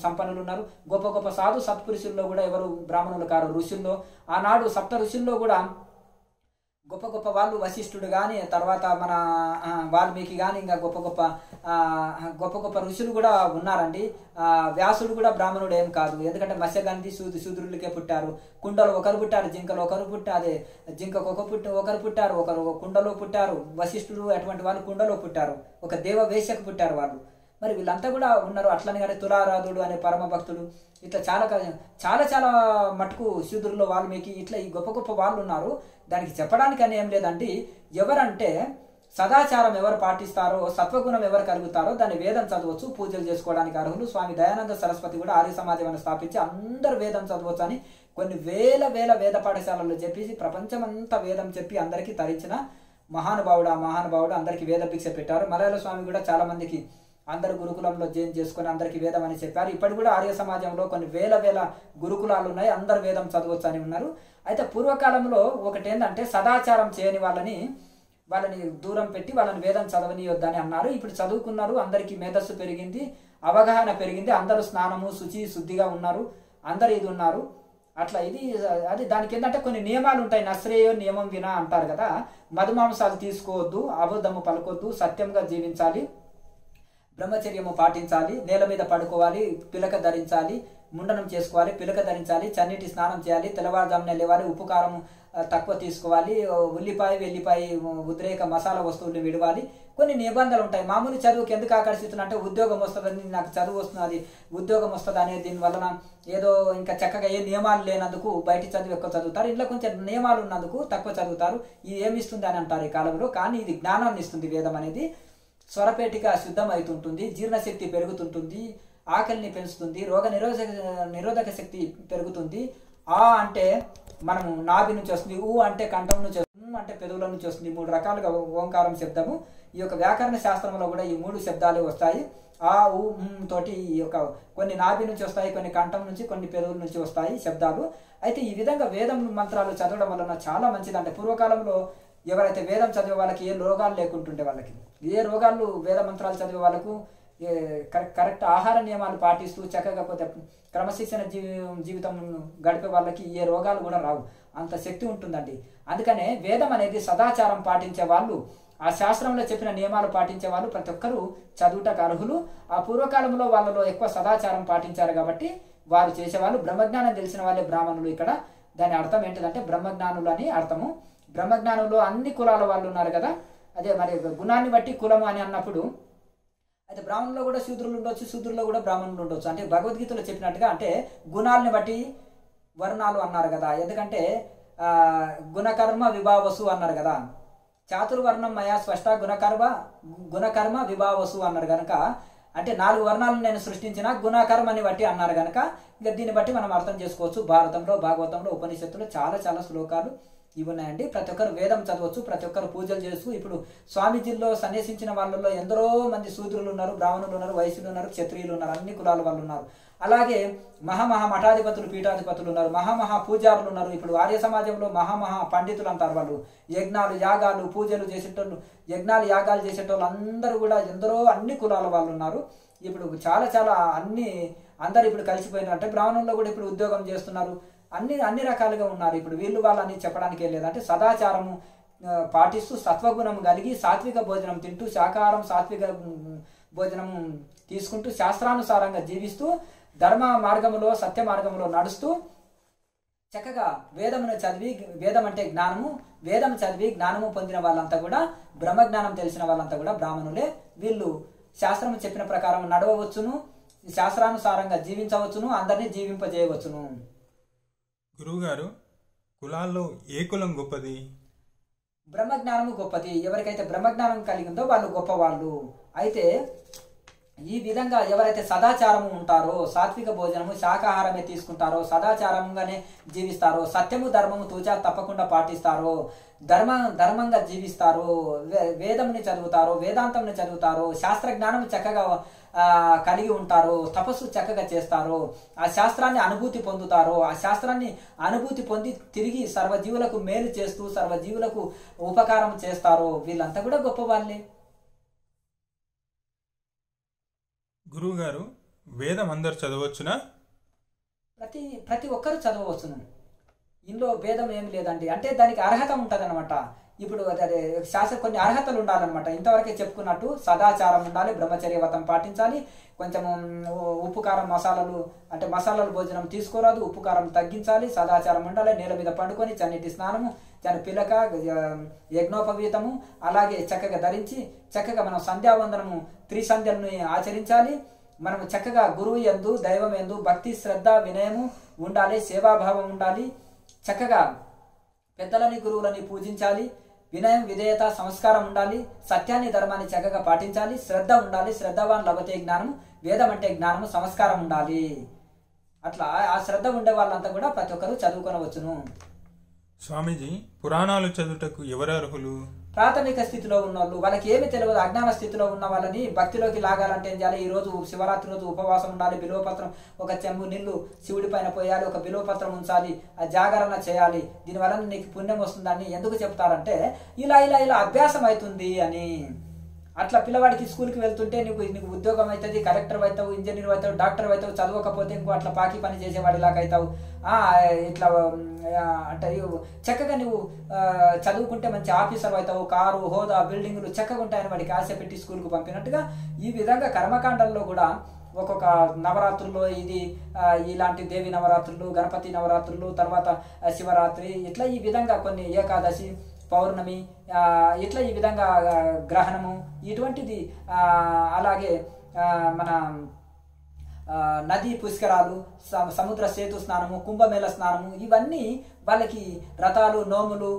సంపన్నులు ఉన్నారు. గొప్ప గొప్ప సాధు సత్పురుషుల్లో కూడా ఎవరు బ్రాహ్మణులు కారు. ఋషుల్లో ఆనాడు సప్త ఋషుల్లో కూడా గొప్ప గొప్ప వాళ్ళు, వశిష్ఠుడు కానీ, తర్వాత మన వాల్మీకి కానీ, ఇంకా గొప్ప గొప్ప ఋషులు కూడా ఉన్నారండి. వ్యాసుడు కూడా బ్రాహ్మణుడు ఏం కాదు, ఎందుకంటే మత్స్యగంధి శూద్రులకే పుట్టారు. కుండలు ఒకరు పుట్టారు, జింకలు ఒకరు పుట్టారు, జింకకు ఒకరు పుట్టారు, ఒకరు కుండలో పుట్టారు. వశిష్ఠుడు అటువంటి వాళ్ళు కుండలో పుట్టారు, ఒక దేవ వేశ్యకు పుట్టారు వాళ్ళు. మరి వీళ్ళంతా కూడా ఉన్నారు. అట్లని కానీ తులారాధుడు అనే పరమ భక్తుడు, ఇట్లా చాలా చాలా చాలా మటుకు శూద్రుల్లో వాల్మీకి ఇట్లా ఈ గొప్ప గొప్ప వాళ్ళు ఉన్నారు. దానికి చెప్పడానికి అని ఏం లేదండి. ఎవరంటే సదాచారం ఎవరు పాటిస్తారో, సత్వగుణం ఎవరు కలుగుతారో దాన్ని వేదం చదవచ్చు, పూజలు చేసుకోవడానికి అర్హులు. స్వామి దయానంద సరస్వతి కూడా ఆర్య సమాజాన్ని స్థాపించి అందరు వేదం చదవచ్చు అని కొన్ని వేల వేద పాఠశాలల్లో చెప్పేసి ప్రపంచమంతా వేదం చెప్పి అందరికీ తరించిన మహానుభావుడు అందరికీ వేద భిక్ష పెట్టారు. మలయాళ స్వామి కూడా చాలా మందికి అందరు గురుకులంలో జైన్ చేసుకొని అందరికి వేదం అని చెప్పారు. ఇప్పటి కూడా ఆర్య సమాజంలో కొన్ని వేల గురుకులాలు ఉన్నాయి, అందరు వేదం చదవచ్చు అని ఉన్నారు. అయితే పూర్వకాలంలో ఒకటి ఏంటంటే సదాచారం చేయని వాళ్ళని దూరం పెట్టి వాళ్ళని వేదం చదవనియొద్దని అన్నారు. ఇప్పుడు చదువుకున్నారు, అందరికీ మేధస్సు పెరిగింది, అవగాహన పెరిగింది, అందరూ స్నానము శుద్ధిగా ఉన్నారు, అందరు ఇది ఉన్నారు. అట్లా అది దానికి ఏంటంటే కొన్ని నియమాలు ఉంటాయి. నశ్రేయో నియమం వినా అంటారు కదా. మధుమాంసాలు తీసుకోవద్దు, అబద్ధము పలకొద్దు, సత్యంగా జీవించాలి, బ్రహ్మచర్యము పాటించాలి, నేల మీద పడుకోవాలి, పిలక ధరించాలి, ముండనం చేసుకోవాలి, పిలక ధరించాలి, చన్నీటి స్నానం చేయాలి, తెల్లవారుజామున లేవాలి, ఉప్పు కారం తక్కువ తీసుకోవాలి, వెల్లిపాయ ఉద్రేక మసాలా వస్తువులు విడవాలి. కొన్ని నిబంధనలు ఉంటాయి. మామూలు చదువుకి ఎందుకు ఆకర్షిస్తున్నా అంటే ఉద్యోగం వస్తుందని, నాకు చదువు వస్తుంది, ఉద్యోగం వస్తుంది అనే దీనివలన ఏదో ఇంకా చక్కగా ఏ నియమాలు లేనందుకు బయట చదువు ఎక్కువ చదువుతారు, ఇంట్లో కొంచెం నియమాలు ఉన్నందుకు తక్కువ చదువుతారు. ఇది ఏమిస్తుంది అని అంటారు ఈ కాలంలో. కానీ ఇది జ్ఞానాన్ని ఇస్తుంది. వేదం అనేది స్వరపేటిక శుద్ధం అవుతుంటుంది, జీర్ణశక్తి పెరుగుతుంటుంది, ఆకలిని పెంచుతుంది, రోగ నిరోధక శక్తి పెరుగుతుంది. ఆ అంటే మనము నాభి నుంచి వస్తుంది, ఊ అంటే కంఠం నుంచి వస్తుంది, అంటే పెదవుల నుంచి వస్తుంది. 3 రకాలుగా ఓంకారం శబ్దము. ఈ యొక్క వ్యాకరణ శాస్త్రంలో కూడా ఈ 3 శబ్దాలు వస్తాయి. ఆ ఊ తోటి ఈ యొక్క కొన్ని నాభి నుంచి వస్తాయి, కొన్ని కంఠం నుంచి, కొన్ని పెదవుల నుంచి వస్తాయి శబ్దాలు. అయితే ఈ విధంగా వేదం మంత్రాలు చదవడం వలన చాలా మంచిది. అంటే పూర్వకాలంలో ఎవరైతే వేదం చదివే వాళ్ళకి ఏ రోగాలు లేకుంటుండే, వాళ్ళకి ఏ రోగాలు వేద మంత్రాలు చదివే వాళ్ళకు కరెక్ట్ ఆహార నియమాలు పాటిస్తూ చక్కగా కొద్ది క్రమశిక్షణ జీవితం గడిపే వాళ్ళకి ఏ రోగాలు కూడా రావు, అంత శక్తి ఉంటుందండి. అందుకనే వేదం అనేది సదాచారం పాటించే వాళ్ళు, ఆ శాస్త్రంలో చెప్పిన నియమాలు పాటించే వాళ్ళు ప్రతి ఒక్కరూ చదువుటకు అర్హులు. ఆ పూర్వకాలంలో వాళ్ళలో ఎక్కువ సదాచారం పాటించారు కాబట్టి వారు చేసేవాళ్ళు. బ్రహ్మజ్ఞానం తెలిసిన వాళ్ళే బ్రాహ్మణులు. ఇక్కడ దాని అర్థం ఏంటిదంటే బ్రహ్మజ్ఞానులు అని అర్థము. బ్రహ్మజ్ఞానంలో అన్ని కులాల వాళ్ళు ఉన్నారు కదా, అదే మరి గుణాన్ని బట్టి కులము అని అన్నప్పుడు అయితే బ్రాహ్మణుల్లో కూడా శూద్రులు ఉండొచ్చు, శూద్రుల్లో కూడా బ్రాహ్మణులు ఉండొచ్చు. అంటే భగవద్గీతలో చెప్పినట్టుగా అంటే గుణాలని బట్టి వర్ణాలు అన్నారు కదా. ఎందుకంటే గుణకర్మ విభావసు అన్నారు కదా. చాతుర్వర్ణం మయా స్పష్ట గుణకర్మ విభావసు అన్నారు కనుక అంటే 4 వర్ణాలను నేను సృష్టించిన గుణాకారం అని బట్టి అన్నారు కనుక ఇక దీన్ని బట్టి మనం అర్థం చేసుకోవచ్చు. భారతంలో, భాగవతంలో, ఉపనిషత్తులో చాలా చాలా శ్లోకాలు ఇవి ఉన్నాయండి. ప్రతి ఒక్కరు వేదం చదవచ్చు, ప్రతి ఒక్కరు పూజలు చేస్తూ. ఇప్పుడు స్వామీజీల్లో సన్యసించిన వాళ్ళలో ఎందరో మంది శూద్రులు ఉన్నారు, బ్రాహ్మణులు ఉన్నారు, వైశ్యులు ఉన్నారు, క్షత్రియులు ఉన్నారు, అన్ని కులాల వాళ్ళు ఉన్నారు. అలాగే మహామహా మఠాధిపతులు, పీఠాధిపతులు ఉన్నారు, మహామహా పూజారులు ఉన్నారు. ఇప్పుడు ఆర్య సమాజంలో మహామహా పండితులు అంటారు వాళ్ళు. యజ్ఞాలు, యాగాలు, పూజలు చేసేటోళ్ళు, యజ్ఞాలు, యాగాలు చేసేటోళ్ళు అందరూ కూడా ఎందరో అన్ని కులాల వాళ్ళు ఉన్నారు. ఇప్పుడు చాలా చాలా అందరు ఇప్పుడు కలిసిపోయినారు. అంటే బ్రాహ్మణుల్లో కూడా ఇప్పుడు ఉద్యోగం చేస్తున్నారు. అన్ని రకాలుగా ఉన్నారు. ఇప్పుడు వీళ్ళు వాళ్ళని చెప్పడానికి లేదు. అంటే సదాచారము పాటిస్తూ సత్వగుణం కలిగి సాత్విక భోజనం తింటూ శాకాహారం సాత్విక భోజనం తీసుకుంటూ శాస్త్రానుసారంగా జీవిస్తూ ధర్మ మార్గములో సత్య మార్గంలో నడుస్తూ చక్కగా వేదమును చదివి, వేదం అంటే జ్ఞానము, వేదం చదివి జ్ఞానము పొందిన వాళ్ళంతా కూడా, బ్రహ్మజ్ఞానం తెలిసిన వాళ్ళంతా కూడా బ్రాహ్మణులే. వీళ్ళు శాస్త్రము చెప్పిన ప్రకారం నడవవచ్చును, శాస్త్రానుసారంగా జీవించవచ్చును, అందరినీ జీవింపజేయవచ్చును. గురువుగారు, కులాల్లో ఏ కులం గొప్పది? బ్రహ్మజ్ఞానము గొప్పది. ఎవరికైతే బ్రహ్మజ్ఞానం కలిగిందో వాళ్ళు గొప్పవాళ్ళు. అయితే ఈ విధంగా ఎవరైతే సదాచారము ఉంటారో, సాత్విక భోజనము శాకాహారమే తీసుకుంటారో, సదాచారంగానే జీవిస్తారో, సత్యము ధర్మము తూచా తప్పకుండా పాటిస్తారో, ధర్మంగా జీవిస్తారో, వేదముని చదువుతారో, వేదాంతంని చదువుతారో, శాస్త్రజ్ఞానం చక్కగా కలిగి ఉంటారో, తపస్సు చక్కగా చేస్తారో, ఆ శాస్త్రాన్ని అనుభూతి పొందుతారో, ఆ శాస్త్రాన్ని అనుభూతి పొంది తిరిగి సర్వజీవులకు మేలు చేస్తూ సర్వజీవులకు ఉపకారం చేస్తారో, వీళ్ళంతా కూడా గొప్ప వాళ్ళే. గురువుగారు, వేదం అందరు చదవచ్చునా? ప్రతి ఒక్కరు చదవచ్చును. ఇందులో భేదం ఏమి లేదండి. అంటే దానికి అర్హత ఉంటుంది అనమాట. ఇప్పుడు అదే కొన్ని అర్హతలు ఉండాలన్నమాట. ఇంతవరకే చెప్పుకున్నట్టు సదాచారం ఉండాలి, బ్రహ్మచర్య వ్రతం పాటించాలి, కొంచెం ఉప్పు కారం మసాలాలు భోజనం తీసుకోరాదు, ఉప్పు కారం తగ్గించాలి, సదాచారం ఉండాలి, నేల మీద పండుకొని చన్నీటి స్నానము, పిలక, యజ్ఞోపవీతము అలాగే చక్కగా ధరించి చక్కగా మనం సంధ్యావందనము త్రిసంధ్యలను ఆచరించాలి. మనం చక్కగా గురువు యందు, దైవం యందు భక్తి, శ్రద్ధ, వినయము ఉండాలి, సేవాభావం ఉండాలి. చక్కగా పెద్దలని గురువులని పూజించాలి. వినయం, విధేయత, సంస్కారం ఉండాలి. సత్యాన్ని, ధర్మాన్ని చక్కగా పాటించాలి. శ్రద్ధ ఉండాలి. శ్రద్ధవాన్ లభతే జ్ఞానము. వేదం అంటే జ్ఞానము, సంస్కారం ఉండాలి. అట్లా ఆ శ్రద్ధ ఉండే వాళ్ళంతా కూడా ప్రతి ఒక్కరు చదువుకొనవచ్చును. స్వామీజీ, పురాణాలు చదువుటకు ఎవరు అర్హులు? ప్రాథమిక స్థితిలో ఉన్నోళ్ళు, వాళ్ళకి ఏమి తెలియదు, అజ్ఞాన స్థితిలో ఉన్న వాళ్ళని భక్తిలోకి లాగాలంటే ఏం చేయాలి? ఈ రోజు శివరాత్రి రోజు ఉపవాసం ఉండాలి, బిల్వపత్రం ఒక చెంబు నీళ్లు శివుడి పైన పోయాలి, ఒక బిల్వపత్రం ఉంచాలి, ఆ జాగరణ చేయాలి. దీనివల్ల నీకు పుణ్యం వస్తుందని ఎందుకు చెప్తారంటే ఇలా ఇలా ఇలా అభ్యాసం అవుతుంది అని. అట్లా పిల్లవాడికి స్కూల్కి వెళ్తుంటే నీకు ఉద్యోగం అవుతుంది, కలెక్టర్ అవుతావు, ఇంజనీర్ అవుతావు, డాక్టర్ అవుతావు, చదవకపోతే ఇంకో అట్లా పాకి పని చేసేవాడిలాగా అవుతావు. ఇట్లా అంటే చక్కగా నువ్వు చదువుకుంటే మంచి ఆఫీసర్ అవుతావు, కారు, హోదా, బిల్డింగులు చక్కగా ఉంటాయని వాడికి ఆశ పెట్టి స్కూల్కు పంపినట్టుగా ఈ విధంగా కర్మకాండంలో కూడా ఒక్కొక్క నవరాత్రుల్లో ఇలాంటి దేవి నవరాత్రులు, గణపతి నవరాత్రులు, తర్వాత శివరాత్రి, ఇట్లా ఈ విధంగా కొన్ని ఏకాదశి, పౌర్ణమి, ఇట్లా ఈ విధంగా గ్రహణము ఇటువంటిది, అలాగే మన నదీ పుష్కరాలు, సముద్ర సేతు స్నానము, కుంభమేళ స్నానము, ఇవన్నీ వాళ్ళకి వ్రతాలు, నోములు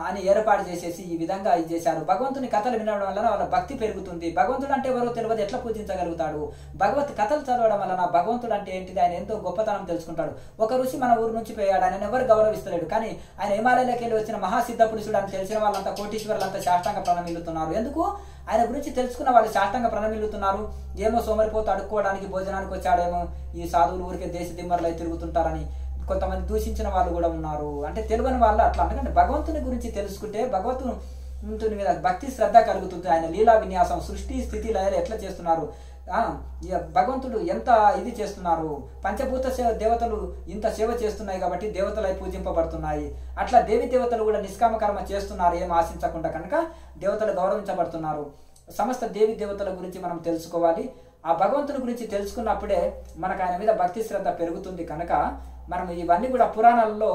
అని ఏర్పాటు చేసేసి ఈ విధంగా ఇది చేశారు. భగవంతుని కథలు వినడం వలన వాళ్ళ భక్తి పెరుగుతుంది. భగవంతుడు అంటే ఎవరో తెలియదు, ఎట్లా పూజించగలుగుతాడు? భగవత్ కథలు చదవడం వలన భగవంతుడు అంటే ఏంటిది, ఆయన ఎంతో గొప్పతనం తెలుసుకుంటాడు. ఒక ఋషి మన ఊరు నుంచి పోయాడు, ఆయన ఎవరు గౌరవిస్తలేడు, కానీ ఆయన హిమాలయాలకు వెళ్ళి వచ్చిన మహాసిద్ధ పురుషుడు అని తెలిసిన వాళ్ళంతా, కోటీశ్వరులంతా సాష్టాంగ ప్రణమిల్లుతున్నారు. ఎందుకు? ఆయన గురించి తెలుసుకున్న వాళ్ళు సాష్టాంగ ప్రణమిల్లుతున్నారు. ఏమో సోమరిపోతూ అడుక్కోవడానికి భోజనానికి వచ్చాడేమో, ఈ సాధువులు ఊరికే దేశ దిమ్మర్లై తిరుగుతుంటారని కొంతమంది దూషించిన వాళ్ళు కూడా ఉన్నారు. అంటే తెలియని వాళ్ళు అట్లా. ఎందుకంటే భగవంతుని గురించి తెలుసుకుంటే భగవంతుని మీద భక్తి, శ్రద్ధ కలుగుతుంది. ఆయన లీలా విన్యాసం, సృష్టి, స్థితి, లయలు ఎట్లా చేస్తున్నారు, భగవంతుడు ఎంత ఇది చేస్తున్నారు, పంచభూత దేవతలు ఇంత సేవ చేస్తున్నాయి కాబట్టి దేవతలై పూజింపబడుతున్నాయి. అట్లా దేవి దేవతలు కూడా నిష్కామ కర్మ చేస్తున్నారు, ఏం ఆశించకుండా, కనుక దేవతలు గౌరవించబడుతున్నారు. సమస్త దేవి దేవతల గురించి మనం తెలుసుకోవాలి. ఆ భగవంతుని గురించి తెలుసుకున్నప్పుడే మనకు ఆయన మీద భక్తి, శ్రద్ధ పెరుగుతుంది. కనుక మనం ఇవన్నీ కూడా పురాణాలలో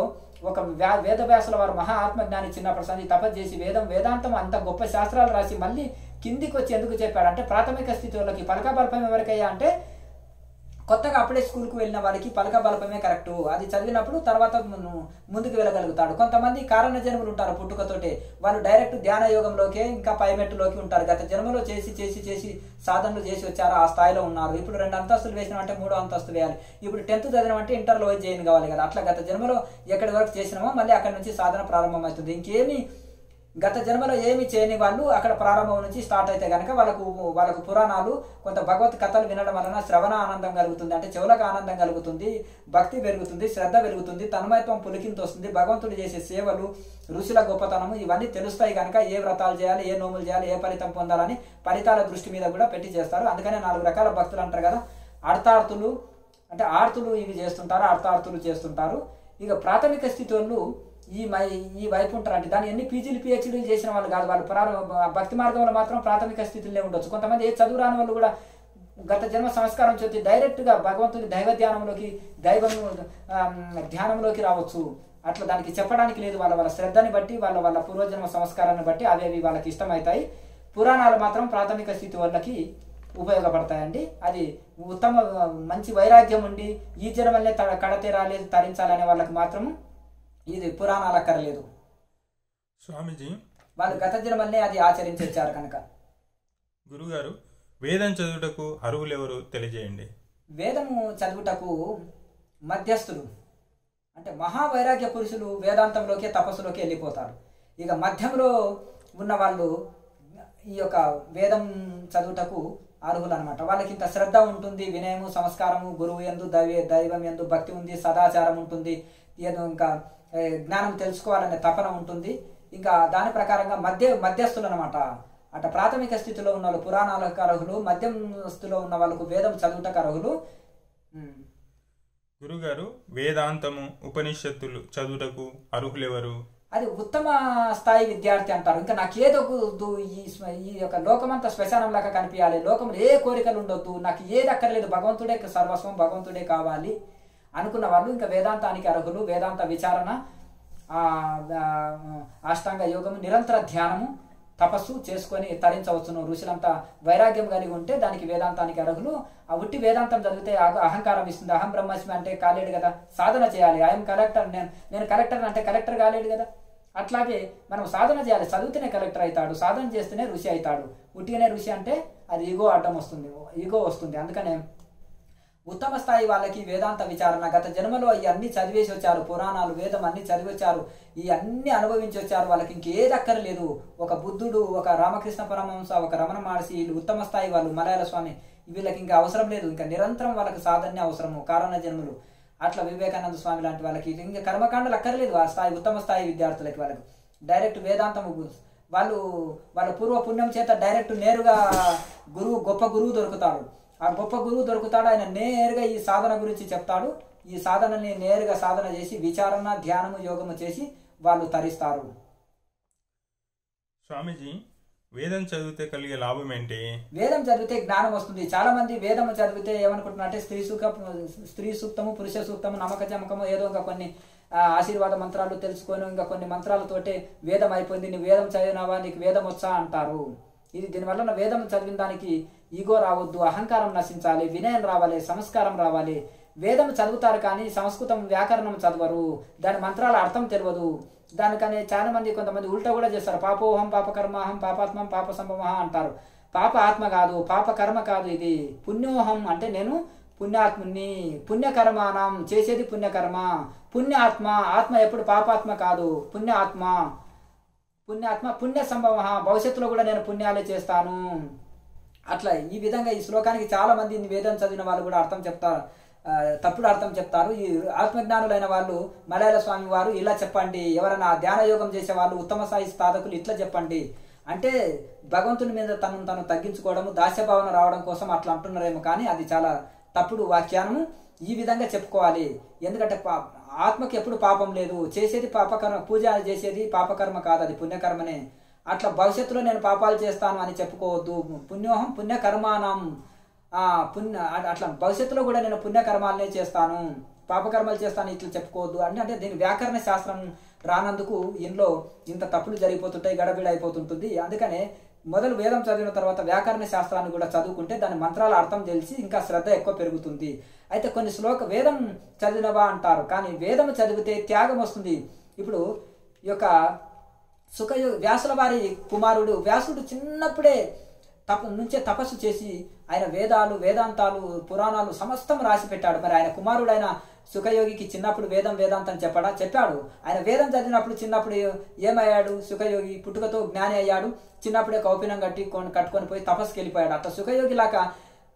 ఒక వేదవ్యాసుల వారు మహా ఆత్మజ్ఞాని చిన్నప్పటి సంది తపస్సు చేసి వేదాంతం అంత గొప్ప శాస్త్రాలు రాసి మళ్ళీ కిందికి వచ్చి ఎందుకు చెప్పాడు అంటే, ప్రాథమిక స్థితి వాళ్ళకి పలకాబల్పం ఎవరికయ్యా అంటే కొత్తగా అప్పుడే స్కూల్కి వెళ్ళిన వాడికి పలక బలపమే కరెక్ట్, అది చదివినప్పుడు తర్వాత ముందుకు వెళ్ళగలుగుతాడు. కొంతమంది కారణ జన్మలు ఉంటారు పుట్టుకతోటే, వాళ్ళు డైరెక్ట్ ధ్యాన యోగంలోకే ఇంకా పైమెట్టులోకి ఉంటారు. గత జన్మలో చేసి చేసి చేసి సాధనలు చేసి వచ్చారు, ఆ స్థాయిలో ఉన్నారు. ఇప్పుడు 2 అంతస్తులు వేసినామంటే 3వ అంతస్తు వేయాలి. ఇప్పుడు 10th చదివినామంటే ఇంటర్లో జాయిన్ కావాలి కదా. అట్లా గత జన్మలో ఎక్కడి వరకు చేసినామో మళ్ళీ అక్కడి నుంచి సాధన ప్రారంభమవుతుంది. ఇంకేమి గత జన్మలో ఏమి చేయని వాళ్ళు అక్కడ ప్రారంభం నుంచి స్టార్ట్ అయితే కనుక వాళ్ళకు పురాణాలు కొంత భగవత్ కథలు వినడం వలన శ్రవణ ఆనందం కలుగుతుంది, అంటే చెవులకు ఆనందం కలుగుతుంది, భక్తి పెరుగుతుంది, శ్రద్ధ పెరుగుతుంది, తన్మయత్వం పులికింత వస్తుంది, భగవంతుడు చేసే సేవలు, ఋషుల గొప్పతనము ఇవన్నీ తెలుస్తాయి కనుక ఏ వ్రతాలు చేయాలి, ఏ నోములు చేయాలి, ఏ ఫలితం పొందాలని ఫలితాల దృష్టి మీద కూడా పెట్టి చేస్తారు. అందుకనే 4 రకాల భక్తులు అంటారు కదా, అర్థార్థులు అంటే ఆర్తులు ఇవి చేస్తుంటారు, అర్థార్థులు చేస్తుంటారు. ఇక ప్రాథమిక స్థితి వాళ్ళు ఈ వైపు ఉంటారు. అంటే దాన్ని ఎన్ని పీజీలు పిహెచ్డీలు చేసిన వాళ్ళు కాదు, వాళ్ళు భక్తి మార్గంలో మాత్రం ప్రాథమిక స్థితిలో ఉండొచ్చు. కొంతమంది ఏ చదువు రాని వాళ్ళు కూడా గత జన్మ సంస్కారం చేతి డైరెక్ట్గా భగవంతుని దైవ ధ్యానంలోకి ధ్యానంలోకి రావచ్చు. అట్లా దానికి చెప్పడానికి లేదు, వాళ్ళ శ్రద్ధని బట్టి వాళ్ళ పూర్వజన్మ సంస్కారాన్ని బట్టి అవి వాళ్ళకి ఇష్టమవుతాయి. పురాణాలు మాత్రం ప్రాథమిక స్థితి వాళ్ళకి ఉపయోగపడతాయండి. అది ఉత్తమ మంచి వైరాగ్యం ఉండి ఈ జన్మల్నే కడతీరాలి తరించాలనే వాళ్ళకి మాత్రం ఇది పురాణాలు అక్కర్లేదు. స్వామీజీ వాళ్ళు గత జన్మల్నే అది ఆచరించి వచ్చారు కనుక. గురుగారు, వేదం చదువుటకు అర్హులు ఎవరు తెలియజేయండి. వేదము చదువుటకు మధ్యస్థులు అంటే మహావైరాగ్య పురుషులు వేదాంతంలోకి తపస్సులోకి వెళ్ళిపోతారు. ఇక మధ్యంలో ఉన్న వాళ్ళు ఈ యొక్క వేదం చదువుటకు అర్హులు అనమాట. వాళ్ళకి ఇంత శ్రద్ధ ఉంటుంది, వినయము, సంస్కారము, గురువు యందు దైవం యందు భక్తి ఉంది, సదాచారం ఉంటుంది, ఏదో ఇంకా జ్ఞానం తెలుసుకోవాలనే తపన ఉంటుంది. ఇంకా దాని ప్రకారంగా మధ్యస్థులు అనమాట. అట ప్రాథమిక స్థితిలో ఉన్న వాళ్ళు పురాణాలకు అర్హులు, మధ్యం స్థితిలో ఉన్న వాళ్ళకు వేదం చదువుటకు అర్హులు. గురుగారు, వేదాంతము ఉపనిషత్తులు చదువుటకు అర్హులు ఎవరు? అది ఉత్తమ స్థాయి విద్యార్థి అంటారు. ఇంకా నాకేదో ఈ యొక్క లోకమంతా శ్మశానం లాగా కనిపించాలి, లోకంలో ఏ కోరికలు ఉండొద్దు, నాకు ఏది అక్కర్లేదు, భగవంతుడే సర్వస్వం, భగవంతుడే కావాలి అనుకున్న వాళ్ళు ఇంకా వేదాంతానికి అర్హులు. వేదాంత విచారణ, అష్టాంగ యోగము, నిరంతర ధ్యానము, తపస్సు చేసుకొని తరించవచ్చును. ఋషులంతా వైరాగ్యం కలిగి ఉంటే దానికి వేదాంతానికి అర్హులు. ఆ ఉట్టి వేదాంతం చదివితే అహంకారం ఇస్తుంది. అహం బ్రహ్మస్మి అంటే కాలేడు కదా, సాధన చేయాలి. ఐఎమ్ కలెక్టర్, నేను కలెక్టర్ అంటే కలెక్టర్ కాలేడు కదా. అట్లాగే మనం సాధన చేయాలి, చదివితేనే కలెక్టర్ అవుతాడు, సాధన చేస్తేనే ఋషి అవుతాడు. ఉట్టిగానే ఋషి అంటే అది ఈగో అడ్డం వస్తుంది, ఈగో వస్తుంది. అందుకనే ఉత్తమ స్థాయి వాళ్ళకి వేదాంత విచారణ, గత జన్మలో ఇవన్నీ చదివేసి వచ్చారు, పురాణాలు వేదం అన్ని చదివి వచ్చారు, ఈ అన్ని అనుభవించి వచ్చారు, వాళ్ళకి ఇంకేది అక్కర్లేదు. ఒక బుద్ధుడు, ఒక రామకృష్ణ పరమహంస, ఒక రమణ మహర్షి, వీళ్ళు ఉత్తమ స్థాయి వాళ్ళు, మలయాళ స్వామి, వీళ్ళకి ఇంకా అవసరం లేదు. ఇంకా నిరంతరం వాళ్ళకి సాధనే అవసరము, కారణ జన్మలు. అట్లా వివేకానంద స్వామి లాంటి వాళ్ళకి ఇంకా కర్మకాండలు అక్కర్లేదు. ఆ స్థాయి ఉత్తమ స్థాయి విద్యార్థులకి వాళ్ళకి డైరెక్ట్ వేదాంతము, వాళ్ళ పూర్వ పుణ్యం చేత డైరెక్ట్ నేరుగా గొప్ప గురువు దొరుకుతాడు. ఆ గొప్ప గురువు దొరుకుతాడు, ఆయన నేరుగా ఈ సాధన గురించి చెప్తాడు. ఈ సాధనని నేరుగా సాధన చేసి విచారణ, ధ్యానము, యోగము చేసి వాళ్ళు తరిస్తారు. స్వామీజీ, వేదం చదివితే కలిగే లాభం ఏంటి? వేదం చదివితే జ్ఞానం వస్తుంది. చాలా మంది వేదం చదివితే ఏమనుకుంటున్నారంటే స్త్రీ సూక్తము, పురుష సూక్తము, నమ్మక చమకము, ఏదో ఇంకా కొన్ని ఆశీర్వాద మంత్రాలు తెలుసుకొని ఇంకా కొన్ని మంత్రాలతోటే వేదం అయిపోయింది, నీ వేదం చదివినావా, నీకు వేదం వచ్చా అంటారు. ఇది దీనివల్ల వేదం చదివిన దానికి ఈగో రావద్దు, అహంకారం నశించాలి, వినయం రావాలి, సంస్కారం రావాలి. వేదం చదువుతారు కానీ సంస్కృతం వ్యాకరణం చదవరు, దాని మంత్రాల అర్థం తెలియదు. దానికని చాలా మంది కొంతమంది ఉల్టా కూడా చేస్తారు. పాపోహం పాపకర్మాహం పాపాత్మం పాప సంభవ అంటారు. పాప ఆత్మ కాదు, పాప కర్మ కాదు, ఇది పుణ్యోహం అంటే నేను పుణ్యాత్ముని, పుణ్యకర్మానం చేసేది పుణ్యకర్మ, పుణ్యాత్మ, ఆత్మ ఎప్పుడు పాపాత్మ కాదు, పుణ్యాత్మ, పుణ్య సంభవ, భవిష్యత్తులో కూడా నేను పుణ్యాలే చేస్తాను. అట్లా ఈ విధంగా ఈ శ్లోకానికి చాలా మంది వేదం చదివిన వాళ్ళు కూడా అర్థం చెప్తారు, తప్పుడు అర్థం చెప్తారు. ఈ ఆత్మజ్ఞానులైన వాళ్ళు మలయాళ స్వామి వారు ఇలా చెప్పండి, ఎవరైనా ధ్యాన యోగం చేసే వాళ్ళు ఉత్తమ స్థాయి సాధకులు ఇట్లా చెప్పండి అంటే భగవంతుని మీద తను తగ్గించుకోవడము, దాస్యభావన రావడం కోసం అట్లా అంటున్నారేమో, కానీ అది చాలా తప్పుడు వ్యాఖ్యానము. ఈ విధంగా చెప్పుకోవాలి. ఎందుకంటే ఆత్మకి ఎప్పుడు పాపం లేదు, చేసేది పాపకర్మ, పూజ చేసేది పాపకర్మ కాదు, అది పుణ్యకర్మనే. అట్లా భవిష్యత్తులో నేను పాపాలు చేస్తాను అని చెప్పుకోవద్దు. పుణ్యోహం పుణ్యకర్మానం, అట్లా భవిష్యత్తులో కూడా నేను పుణ్యకర్మాలనే చేస్తాను, పాపకర్మలు చేస్తాను ఇట్లా చెప్పుకోవద్దు అంటే దీని వ్యాకరణ శాస్త్రం రానందుకు ఇంట్లో ఇంత తప్పులు జరిగిపోతుంటాయి, గడబిడ అయిపోతుంటుంది. అందుకనే మొదలు వేదం చదివిన తర్వాత వ్యాకరణ శాస్త్రాన్ని కూడా చదువుకుంటే దాని మంత్రాల అర్థం తెలిసి ఇంకా శ్రద్ధ ఎక్కువ పెరుగుతుంది. అయితే కొన్ని వేదం చదివినవా అంటారు, కానీ వేదం చదివితే త్యాగం వస్తుంది. ఇప్పుడు ఈ యొక్క వ్యాసుల వారి కుమారుడు వ్యాసుడు చిన్నప్పుడే నుంచే తపస్సు చేసి ఆయన వేదాలు, వేదాంతాలు, పురాణాలు సమస్తం రాసి పెట్టాడు. మరి ఆయన కుమారుడైన సుఖయోగికి చిన్నప్పుడు వేదాంతం చెప్పాడు. ఆయన వేదం చదివినప్పుడు చిన్నప్పుడు ఏమయ్యాడు? సుఖయోగి పుట్టుకతో జ్ఞాని అయ్యాడు. చిన్నప్పుడే కౌపినం కట్టుకొని పోయి తపస్సుకి వెళ్ళిపోయాడు. అట్లా సుఖయోగి లాగా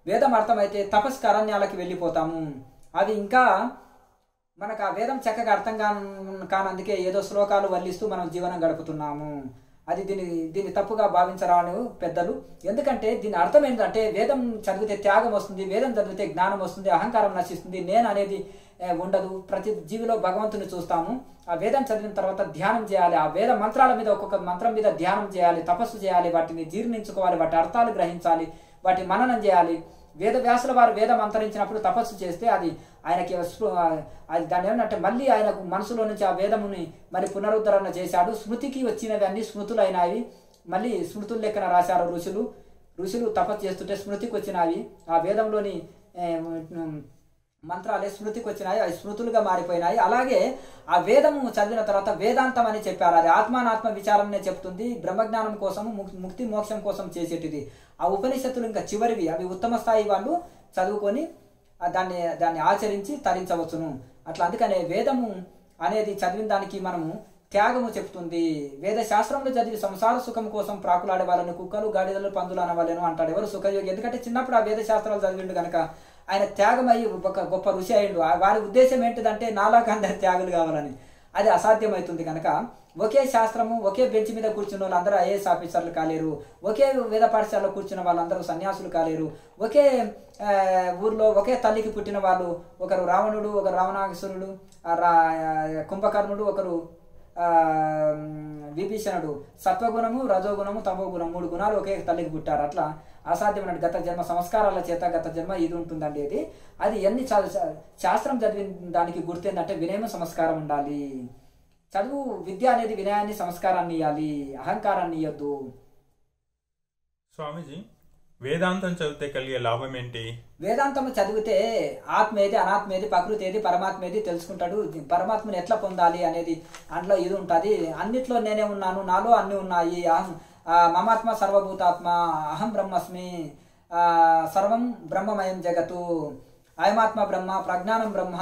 వేదం అర్థమైతే తపస్సు అరణ్యాలకి వెళ్ళిపోతాము. అవి ఇంకా మనకు ఆ వేదం చక్కగా అర్థం కానందుకే ఏదో శ్లోకాలు వల్లిస్తూ మనం జీవనం గడుపుతున్నాము. అది దీన్ని తప్పుగా భావించరాను పెద్దలు. ఎందుకంటే దీని అర్థం ఏంటంటే వేదం చదివితే త్యాగం వస్తుంది, వేదం చదివితే జ్ఞానం వస్తుంది, అహంకారం నశిస్తుంది, నేను అనేది ఉండదు. ప్రతి జీవిలో భగవంతుని చూస్తాము. ఆ వేదం చదివిన తర్వాత ధ్యానం చేయాలి. ఆ వేద మంత్రాల మీద ఒక్కొక్క మంత్రం మీద ధ్యానం చేయాలి, తపస్సు చేయాలి, వాటిని జీర్ణించుకోవాలి, వాటి అర్థాలు గ్రహించాలి, వాటి మననం చేయాలి. వ్యాసుల వారు వేదం అంతరించినప్పుడు తపస్సు చేస్తే అది ఆయనకి అది దాన్ని ఏమంటే మళ్ళీ ఆయనకు మనసులో నుంచి ఆ వేదముని మరి పునరుద్ధరణ చేశాడు. స్మృతికి వచ్చినవి అన్ని స్మృతులు అయినాయి. మళ్ళీ స్మృతులు లెక్కన రాశారు ఋషులు తపస్సు చేస్తుంటే స్మృతికి వచ్చినాయి. ఆ వేదంలోని మంత్రాలే స్మృతికి వచ్చినాయి, అవి స్మృతులుగా మారిపోయినాయి. అలాగే ఆ వేదము చదివిన తర్వాత వేదాంతం అని చెప్పారు. అది ఆత్మానాత్మ విచారణనే చెప్తుంది. బ్రహ్మజ్ఞానం కోసము, ముక్తి మోక్షం కోసం చేసేటిది. ఆ ఉపనిషత్తులు ఇంకా చివరివి, అవి ఉత్తమ స్థాయి వాళ్ళు చదువుకొని దాన్ని ఆచరించి తరించవచ్చును. అట్లా అందుకనే వేదము అనేది చదివిన దానికి మనము త్యాగము చెప్తుంది. వేద శాస్త్రంలో చదివి సంసార సుఖం కోసం ప్రాకులాడే వాళ్ళని కుక్కలు, గాడిదలు, పందులు అనవాళ్ళను అంటాడు ఎవరు? సుఖయోగి. ఎందుకంటే చిన్నప్పుడు ఆ వేద శాస్త్రాలు చదివిండు కనుక ఆయన త్యాగమయ్యి ఒక గొప్ప ఋషి అయ్యిండు. వారి ఉద్దేశం ఏంటిదంటే నాలాగా అందరు త్యాగులు కావాలని. అది అసాధ్యమవుతుంది కనుక ఒకే శాస్త్రము, ఒకే బెంచ్ మీద కూర్చున్న వాళ్ళందరూ ఐఏఎస్ ఆఫీసర్లు కాలేరు, ఒకే వేద పాఠశాలలో కూర్చున్న వాళ్ళందరూ సన్యాసులు కాలేరు, ఒకే ఊర్లో ఒకే తల్లికి పుట్టిన వాళ్ళు ఒకరు రావణుడు, ఒకరు రావణాసురుడు, కుంభకర్ణుడు, ఒకరు విభీషణుడు. సత్వగుణము, రజోగుణము, తమోగుణం 3 గుణాలు ఒకే తల్లికి పుట్టారు. అట్లా అసాధ్యమైన గత జన్మ సంస్కారాల చేత గత జన్మ ఇది ఉంటుందండి. అది ఎన్ని శాస్త్రం చదివిన దానికి గుర్తేందంటే వినయం, సంస్కారం ఉండాలి. చదువు విద్య అనేది వినయాన్ని, సంస్కారాన్ని ఇవ్వాలి, అహంకారాన్ని ఇవ్వద్దు. స్వామీజీ, వేదాంతం చదివితే కలిగే లాభం ఏంటి? వేదాంతం చదివితే ఆత్మ ఏది, అనాత్మ ఏది, ప్రకృతి ఏది, పరమాత్మ ఏది తెలుసుకుంటాడు. పరమాత్మని ఎట్లా పొందాలి అనేది అందులో ఇది ఉంటుంది. అన్నిట్లో నేనే ఉన్నాను, నాలో అన్ని ఉన్నాయి. మమాత్మ సర్వభూతాత్మ, అహం బ్రహ్మస్మి, సర్వం బ్రహ్మమయం జగత్తు, అయమాత్మ బ్రహ్మ, ప్రజ్ఞానం బ్రహ్మ,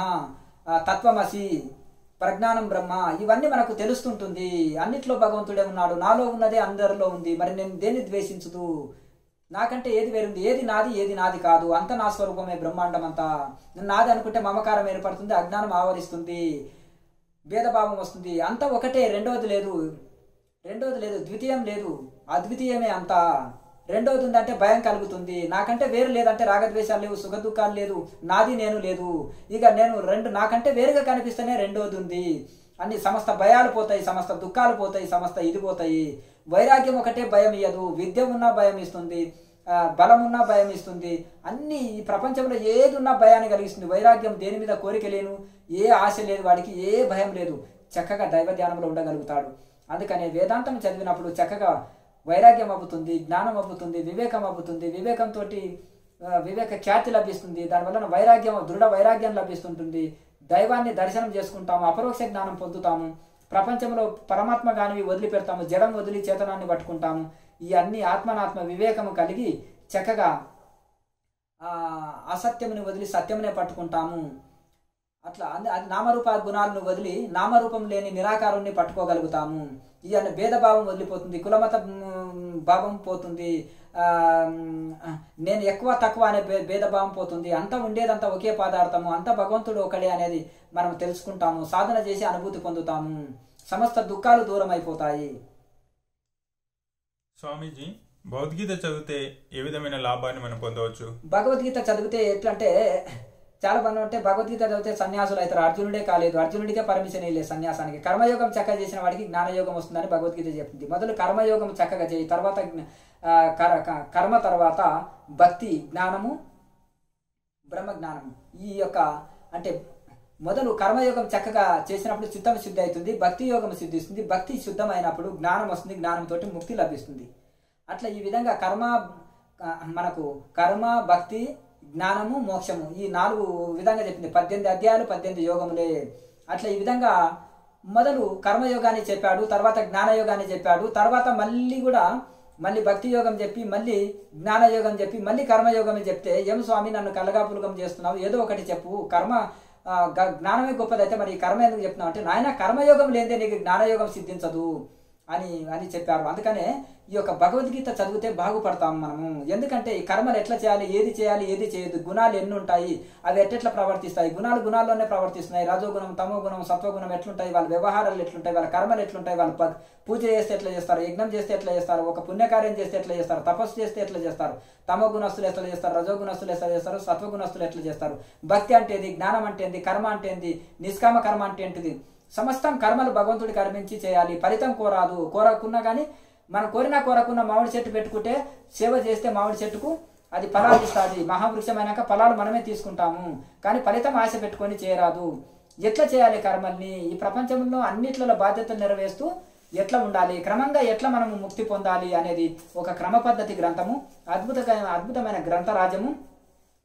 తత్వమసి, ప్రజ్ఞానం బ్రహ్మ, ఇవన్నీ మనకు తెలుస్తుంటుంది. అన్నిట్లో భగవంతుడే ఉన్నాడు, నాలో ఉన్నదే అందరిలో ఉంది. మరి నేను దేన్ని ద్వేషించదు? నాకంటే ఏది వేరుంది? ఏది నాది, ఏది నాది కాదు, అంత నా స్వరూపమే బ్రహ్మాండం అంతా. నాది అనుకుంటే మమకారం ఏర్పడుతుంది, అజ్ఞానం ఆవరిస్తుంది, భేదభావం వస్తుంది. అంతా ఒకటే, రెండోది లేదు, ద్వితీయం లేదు, అద్వితీయమే అంతా. రెండోది ఉందంటే భయం కలుగుతుంది. నాకంటే వేరు లేదంటే రాగద్వేషాలు లేవు, సుఖ దుఃఖాలు లేదు, నాది నేను లేదు. ఇక నేను నాకంటే వేరుగా కనిపిస్తేనే రెండోది ఉంది. అన్ని సమస్త భయాలు పోతాయి, సమస్త దుఃఖాలు పోతాయి, సమస్త ఇది పోతాయి. వైరాగ్యం ఒకటే భయం ఇయ్యదు. విద్య ఉన్నా భయం ఇస్తుంది, బలం ఉన్నా భయం ఇస్తుంది. అన్ని ఈ ప్రపంచంలో ఏది ఉన్నా భయాన్ని కలిగిస్తుంది. వైరాగ్యం దేని మీద కోరిక లేను, ఏ ఆశ లేదు, వాడికి ఏ భయం లేదు, చక్కగా దైవ ధ్యానంలో ఉండగలుగుతాడు. అందుకనే వేదాంతం చదివినప్పుడు చక్కగా వైరాగ్యం అబ్బుతుంది, జ్ఞానం అబ్బుతుంది, వివేకం అబ్బుతుంది. వివేకంతో వివేక ఖ్యాతి లభిస్తుంది. దానివల్ల దృఢ వైరాగ్యం లభిస్తుంటుంది. దైవాన్ని దర్శనం చేసుకుంటాము, అపరోక్ష జ్ఞానం పొందుతాము. ప్రపంచంలో పరమాత్మ గానివి వదిలిపెడతాము, జడం వదిలి చేతనాన్ని పట్టుకుంటాము. ఈ అన్ని ఆత్మనాత్మ వివేకము కలిగి చక్కగా అసత్యముని వదిలి సత్యమునే పట్టుకుంటాము. అట్లా అది నామరూప గుణాలను వదిలి నామరూపం లేని నిరాకారుణ్ణి పట్టుకోగలుగుతాము. ఈ అన్న భేదభావం వదిలిపోతుంది, కులమత భావం పోతుంది, నేను ఎక్కువ తక్కువ అనే భేదభావం పోతుంది. అంతా ఉండేదంతా ఒకే పదార్థము, అంతా భగవంతుడు ఒకడే అనేది మనం తెలుసుకుంటాము. సాధన చేసి అనుభూతి పొందుతాము. సమస్త దుఃఖాలు దూరం అయిపోతాయి. స్వామీజీ, భగవద్గీత చదివితే ఏ విధమైన లాభాన్ని మనం పొందవచ్చు? భగవద్గీత చదివితే ఎట్లంటే చాలా మంది అంటే భగవద్గీత చదివితే సన్యాసులు అవుతారు. అర్జునుడే కాలేదు, అర్జునుడికే పర్మిషన్ లేదు సన్యాసానికి. కర్మయోగం చక్కగా చేసిన వాడికి జ్ఞానయోగం వస్తుందని భగవద్గీత చెప్తుంది. మొదలు కర్మయోగం చక్కగా చేయి, తర్వాత కర్మ, తర్వాత భక్తి, జ్ఞానము, బ్రహ్మజ్ఞానము. ఈ యొక్క అంటే మొదలు కర్మయోగం చక్కగా చేసినప్పుడు చిత్తం శుద్ధి అవుతుంది, భక్తి యోగం సిద్ధిస్తుంది. భక్తి శుద్ధమైనప్పుడు జ్ఞానం వస్తుంది, జ్ఞానంతో ముక్తి లభిస్తుంది. అట్లా ఈ విధంగా మనకు కర్మ, భక్తి, జ్ఞానము, మోక్షము ఈ 4 విధంగా చెప్పింది. 18 అధ్యాయాలు 18 యోగములే. అట్లా ఈ విధంగా మొదలు కర్మయోగాన్ని చెప్పాడు, తర్వాత జ్ఞానయోగాన్ని చెప్పాడు, తర్వాత మళ్ళీ భక్తి యోగం చెప్పి మళ్ళీ జ్ఞానయోగం చెప్పి మళ్ళీ కర్మయోగం చెప్తే, ఏం స్వామి నన్ను కలగాపులగం చేస్తున్నావు, ఏదో ఒకటి చెప్పు, జ్ఞానమే గొప్పదైతే మరి కర్మ ఎందుకు చెప్తున్నావు అంటే, నాయన కర్మయోగం లేదే నీకు జ్ఞానయోగం సిద్ధించదు అని చెప్పారు. అందుకనే ఈ యొక్క భగవద్గీత చదివితే బాగుపడతాం మనము. ఎందుకంటే ఈ కర్మలు ఎట్లా చేయాలి, ఏది చేయదు, గుణాలు ఎన్ని ఉంటాయి, అవి ఎట్లా ప్రవర్తిస్తాయి, గుణాల్లోనే ప్రవర్తిస్తున్నాయి. రజోగుణం, తమోగుణం, సత్వగుణం ఎట్లుంటాయి, వాళ్ళ వ్యవహారాలు ఎట్లుంటాయి, వాళ్ళ కర్మలు ఎట్లుంటాయి, వాళ్ళ పూజ చేస్తే ఎట్లా చేస్తారు, యజ్ఞం చేస్తే ఎట్లా చేస్తారు, ఒక పుణ్యకార్యం చేస్తే ఎట్లా చేస్తారు, తపస్సు చేస్తే ఎట్లా చేస్తారు, తమోగుణస్తులు ఎట్లా చేస్తారు, రజోగుణస్తులు ఎట్లా చేస్తారు, సత్వగుణస్తులు ఎట్లా చేస్తారు, భక్తి అంటే ఏంది, జ్ఞానం అంటే ఏంది, కర్మ అంటే ఏంది, నిష్కామ కర్మ అంటే ఏంటిది, సమస్తం కర్మలు భగవంతుడి కర్మించి చేయాలి. ఫలితం కోరకున్నా కానీ మనం కోరకున్న మామిడి చెట్టు పెట్టుకుంటే సేవ చేస్తే మామిడి చెట్టుకు అది ఫలాలు ఇస్తుంది. మహావృక్షమైనాక ఫలాలు మనమే తీసుకుంటాము, కానీ ఫలితం ఆశ పెట్టుకొని చేయరాదు. ఎట్లా చేయాలి కర్మల్ని, ఈ ప్రపంచంలో అన్నిట్లలో బాధ్యతలు నెరవేరుస్తూ ఎట్లా ఉండాలి, క్రమంగా ఎట్లా మనము ముక్తి పొందాలి అనేది ఒక క్రమ పద్ధతి గ్రంథము, అద్భుతమైన గ్రంథరాజము.